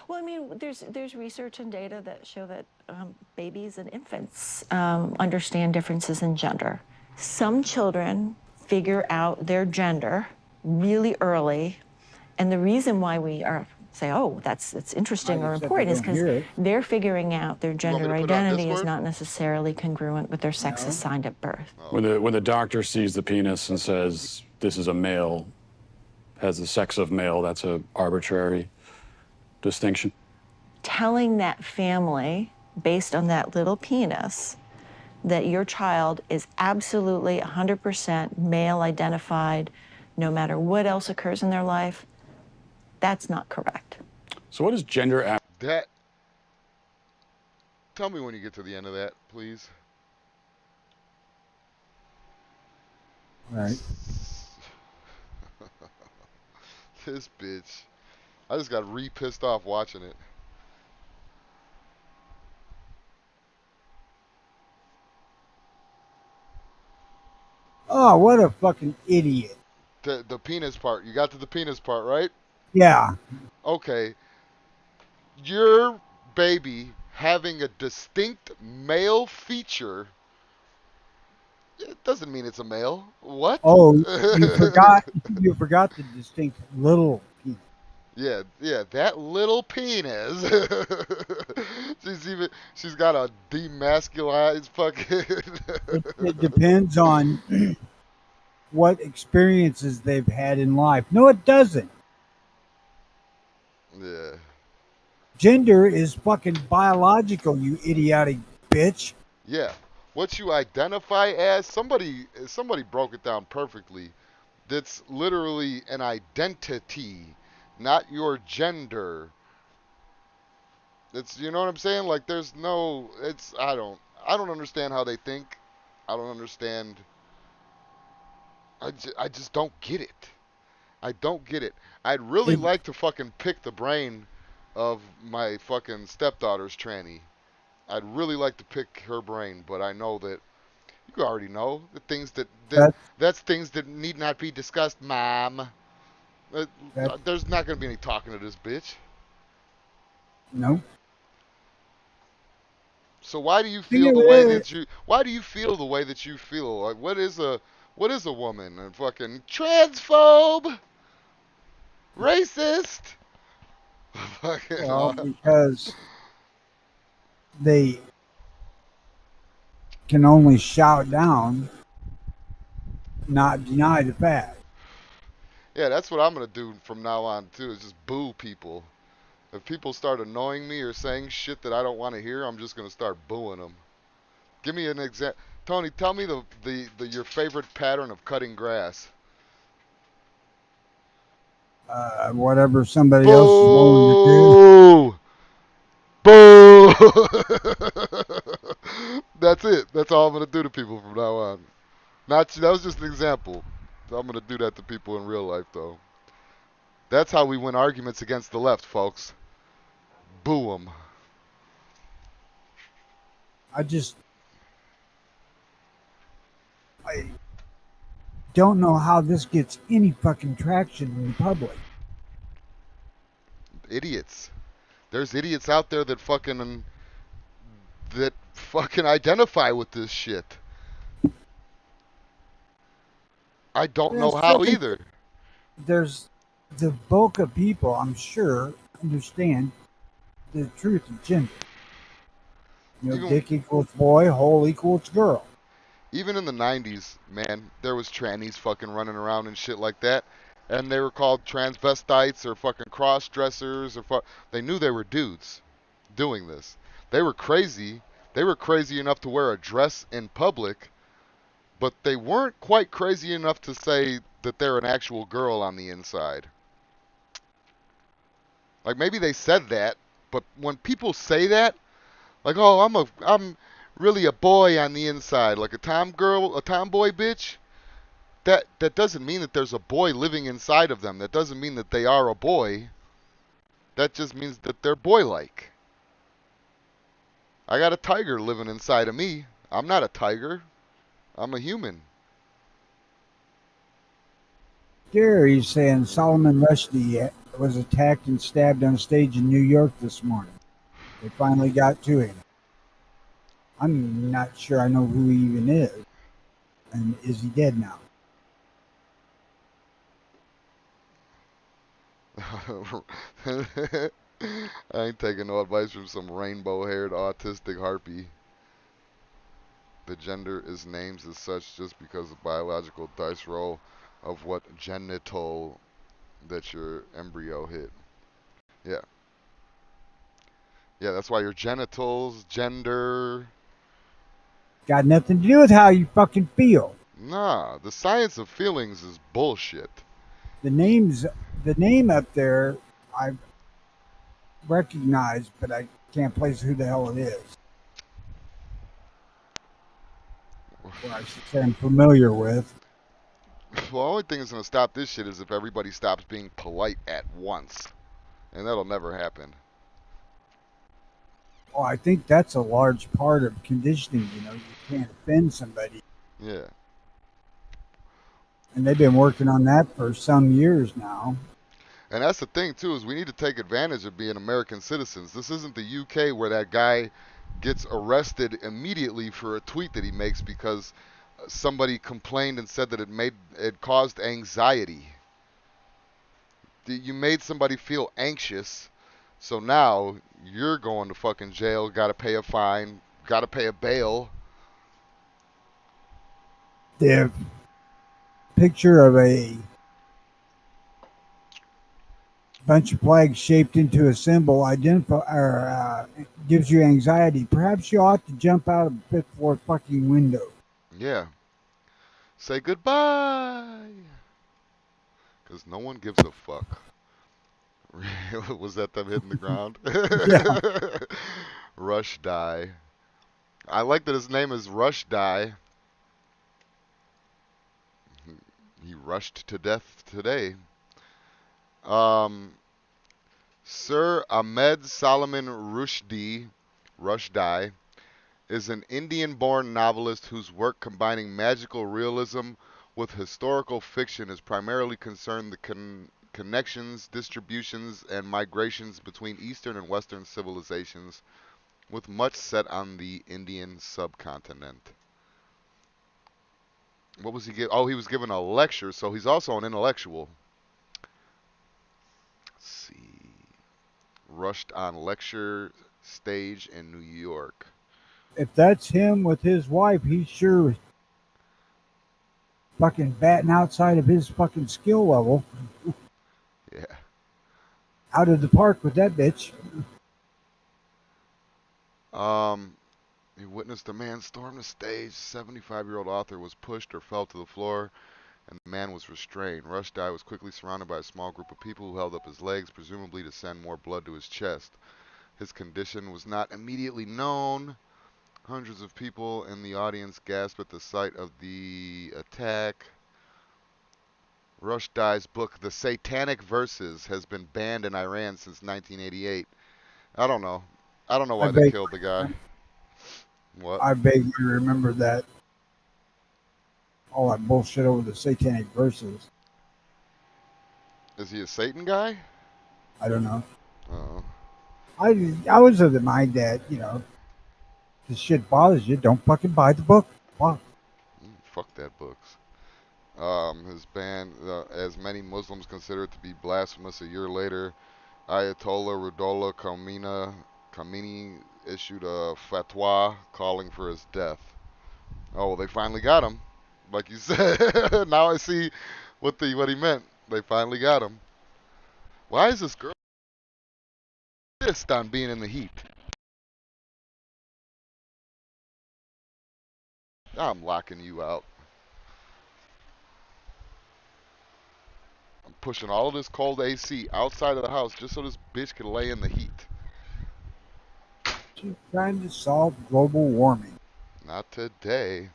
Well, I mean, there's research and data that show that babies and infants understand differences in gender. Some children figure out their gender really early, and the reason why we are say, oh, that's interesting Right, or except they important is don't because hear it. they're figuring out their want me gender to put it on identity is Discord? not necessarily congruent with their sex No. assigned at birth. When the doctor sees the penis and says this is a male, has the sex of male. That's a arbitrary distinction. Telling that family, based on that little penis, that your child is absolutely 100% male identified, no matter what else occurs in their life, that's not correct. So what is gender? That. Tell me when you get to the end of that, please. All right. This bitch. I just got re-pissed off watching it. Oh, what a fucking idiot. The penis part. You got to the penis part, right? Yeah. Okay. Your baby having a distinct male feature, it doesn't mean it's a male. What? Oh, you forgot the distinct little penis. Yeah, that little penis. She's got a demasculized fucking. It depends on what experiences they've had in life. No, it doesn't. Yeah. Gender is fucking biological, you idiotic bitch. Yeah. What you identify as, somebody broke it down perfectly. That's literally an identity, not your gender. It's, you know what I'm saying? Like there's no, it's, I don't understand how they think. I don't understand. I just don't get it. I don't get it. I'd really It- like to fucking pick the brain of my fucking stepdaughter's tranny. I'd really like to pick her brain, but I know that you already know the things that's things that need not be discussed, mom. That- There's not gonna be any talking to this bitch. No. So why do you feel the way that you? Why do you feel the way that you feel? Like what is a woman? A fucking transphobe, racist. Fucking, Well, because they can only shout down, not deny the fact. yeah, that's what I'm gonna do from now on too. Is just boo people. If people start annoying me or saying shit that I don't want to hear, I'm just gonna start booing them. Give me an example. Tony, tell me the your favorite pattern of cutting grass. Whatever somebody else is willing to do. Boo! Boo! That's it. That's all I'm gonna do to people from now on. Not that was just an example. I'm gonna do that to people in real life, though. That's how we win arguments against the left, folks. Boo 'em. I don't know how this gets any fucking traction in the public. Idiots. There's idiots out there that fucking identify with this shit. I don't I know still how think either. there's the bulk of people, I'm sure, understand the truth of gender. Even Dick equals boy, hole equals girl. even in the 90s, man, there was trannies fucking running around and shit like that. And they were called transvestites or fucking cross dressers they knew they were dudes doing this. They were crazy. They were crazy enough to wear a dress in public, but they weren't quite crazy enough to say that they're an actual girl on the inside. Like maybe they said that, but when people say that, like, oh, I'm really a boy on the inside, like a tomboy bitch. That doesn't mean that there's a boy living inside of them. That doesn't mean that they are a boy. That just means that they're boy-like. I got a tiger living inside of me. I'm not a tiger. I'm a human. Gary's saying Solomon Rushdie was attacked and stabbed on stage in New York this morning. They finally got to him. I'm not sure I know who he even is. And is he dead now? I ain't taking no advice from some rainbow-haired autistic harpy. The gender is names as such just because of biological dice roll of what genital that your embryo hit. Yeah. Yeah, that's why your genitals, gender. Got nothing to do with how you fucking feel. Nah, the science of feelings is bullshit. The name up there I recognize, but I can't place who the hell it is. Or I should say I'm familiar with. Well, the only thing that's going to stop this shit is if everybody stops being polite at once. And that'll never happen. Oh, I think that's a large part of conditioning. You can't offend somebody. Yeah. And they've been working on that for some years now. And that's the thing, too, is we need to take advantage of being American citizens. This isn't the UK where that guy gets arrested immediately for a tweet that he makes because somebody complained and said that it caused anxiety. You made somebody feel anxious, so now you're going to fucking jail, got to pay a fine, got to pay a bail. The picture of a bunch of flags shaped into a symbol gives you anxiety. Perhaps you ought to jump out of a fifth floor fucking window. Yeah. Say goodbye. Because no one gives a fuck. Was that them hitting the ground? Yeah. Rush Die. I like that his name is Rush Die. He rushed to death today. Sir Ahmed Solomon Rushdie, is an Indian-born novelist whose work combining magical realism with historical fiction is primarily concerned the connections, distributions, and migrations between Eastern and Western civilizations, with much set on the Indian subcontinent. What was he give? Oh, he was given a lecture, so he's also an intellectual. Let's see. Rushed on lecture stage in New York. If that's him with his wife, he's sure fucking batting outside of his fucking skill level. Yeah. out of the park with that bitch. He witnessed a man storm the stage. 75-year-old author was pushed or fell to the floor, and the man was restrained. Rushdie was quickly surrounded by a small group of people who held up his legs, presumably to send more blood to his chest. His condition was not immediately known. Hundreds of people in the audience gasped at the sight of the attack. Rushdie's book, The Satanic Verses, has been banned in Iran since 1988. I don't know. I don't know I why they beg, killed the guy. What? I beg you to remember that all that bullshit over the satanic verses. Is he a Satan guy? I don't know. Oh, I was of the mind that this shit bothers you, don't fucking buy the book. Fuck. fuck that books. His ban, as many Muslims consider it to be blasphemous. A year later, Ayatollah Ruhollah Khomeini issued a fatwa calling for his death. Oh, well, they finally got him. Like you said, now I see what he meant. They finally got him. Why is this girl insist on being in the heat? I'm locking you out. I'm pushing all of this cold AC outside of the house just so this bitch can lay in the heat. She's trying to solve global warming. Not today.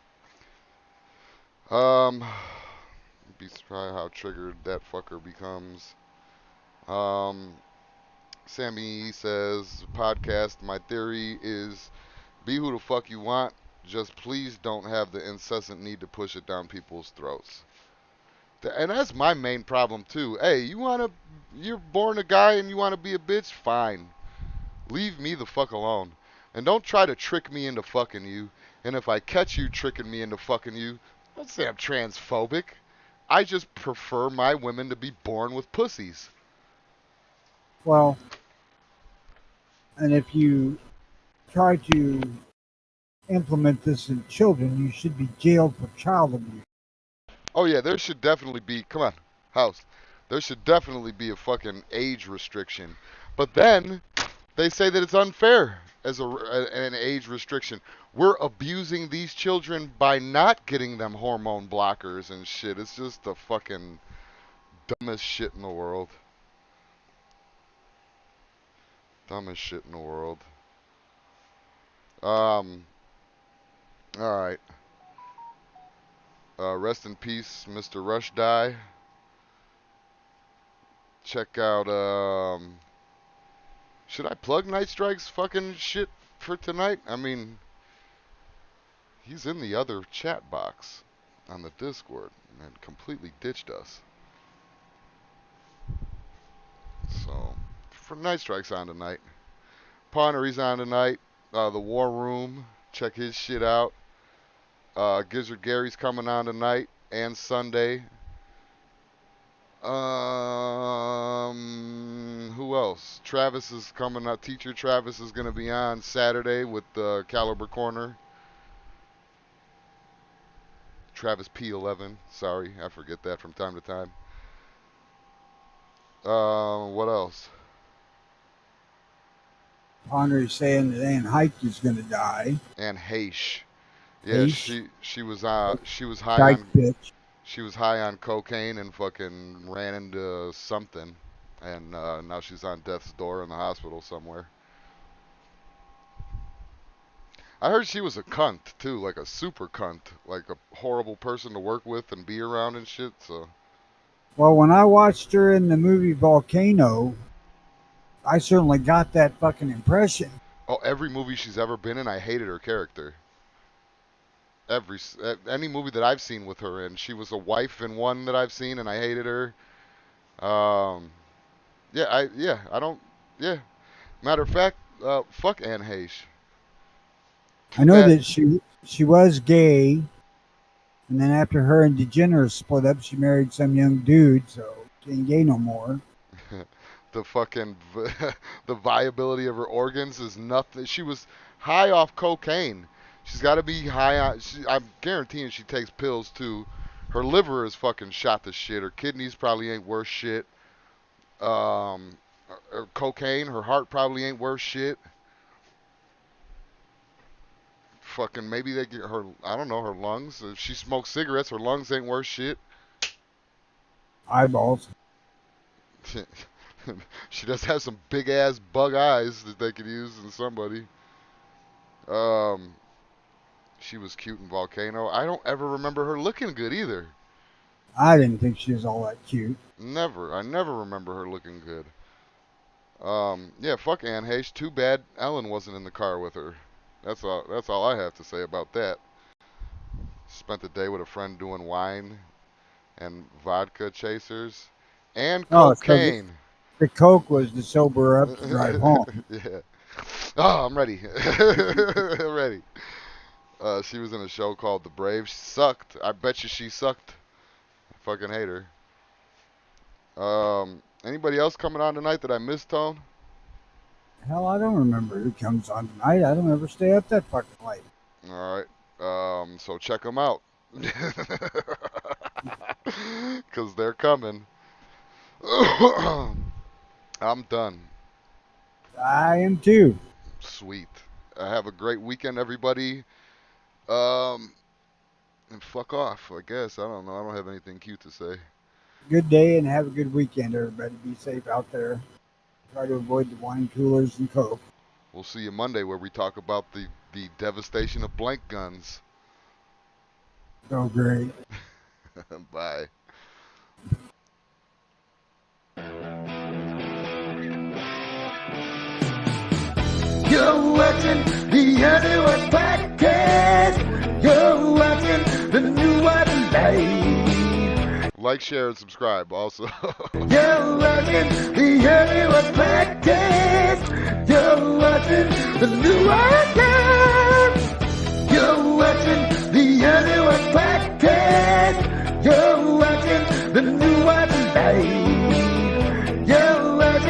Be surprised how triggered that fucker becomes. Um, Sammy says, podcast, my theory is be who the fuck you want. Just please don't have the incessant need to push it down people's throats. And that's my main problem too. Hey, you're born a guy and you wanna be a bitch? Fine. Leave me the fuck alone. And don't try to trick me into fucking you. And if I catch you tricking me into fucking you, don't say I'm transphobic. I just prefer my women to be born with pussies. Well, and if you try to implement this in children, you should be jailed for child abuse. Oh yeah, there should definitely be, come on, house. There should definitely be a fucking age restriction. But then they say that it's unfair as an age restriction. We're abusing these children by not getting them hormone blockers and shit. It's just the fucking dumbest shit in the world. Dumbest shit in the world. Um, alright. Rest in peace, Mr. Rushdie. Check out, should I plug Night Strike's fucking shit for tonight? I mean, he's in the other chat box on the Discord and completely ditched us. So, for Night Strike's on tonight. Pawnery's on tonight. The War Room. Check his shit out. Gizzard Gary's coming on tonight and Sunday. Who else? Travis is coming out. Teacher Travis is going to be on Saturday with the Caliber Corner. Travis P11. Sorry, I forget that from time to time. What else? Connery's saying that Ann Hike is going to die. And Haish. Yeah, Haish, she was high dyke on bitch. cocaine and fucking ran into something, and now she's on death's door in the hospital somewhere. I heard she was a cunt too, like a super cunt, like a horrible person to work with and be around and shit. So, Well, when I watched her in the movie Volcano, I certainly got that fucking impression. oh, every movie she's ever been in, I hated her character. Any movie that I've seen with her in, she was a wife in one that I've seen, and I hated her. Um, I don't, yeah. Matter of fact, fuck Anne Heche. I Too know bad. that she was gay, and then after her and DeGeneres split up, she married some young dude, so she ain't gay no more. The fucking the viability of her organs is nothing. She was high off cocaine. She's got to be high on. I'm guaranteeing she takes pills too. Her liver is fucking shot to shit. Her kidneys probably ain't worth shit. Um, Cocaine. Her heart probably ain't worth shit. Fucking maybe they get her. I don't know, her lungs. If she smokes cigarettes, her lungs ain't worth shit. Eyeballs. She does have some big ass bug eyes that they could use in somebody. Um, she was cute in Volcano. I don't ever remember her looking good either. I didn't think she was all that cute. Never. I never remember her looking good. Yeah, fuck Anne Heche. Too bad Ellen wasn't in the car with her. That's all. That's all I have to say about that. Spent the day with a friend doing wine and vodka chasers and Oh, so cocaine. the Coke was to sober her up to drive home. Yeah. Oh, I'm ready. I'm ready. She was in a show called The Brave. She sucked. I bet you she sucked. I fucking hate her. Anybody else coming on tonight that I missed, Tone? Hell, I don't remember who comes on tonight. I don't ever stay up that fucking late. All right. So check them out. Because they're coming. I'm done. I am too. Sweet. Have a great weekend, everybody. And fuck off, I guess. I don't know. I don't have anything cute to say. Good day and have a good weekend, everybody. Be safe out there. Try to avoid the wine coolers and Coke. We'll see you Monday where we talk about the devastation of blank guns. So great. Bye. You're watching the NWP podcast. You're watching the new one live. Like, share, and subscribe also. You're watching the NWP podcast. You're watching the new one live.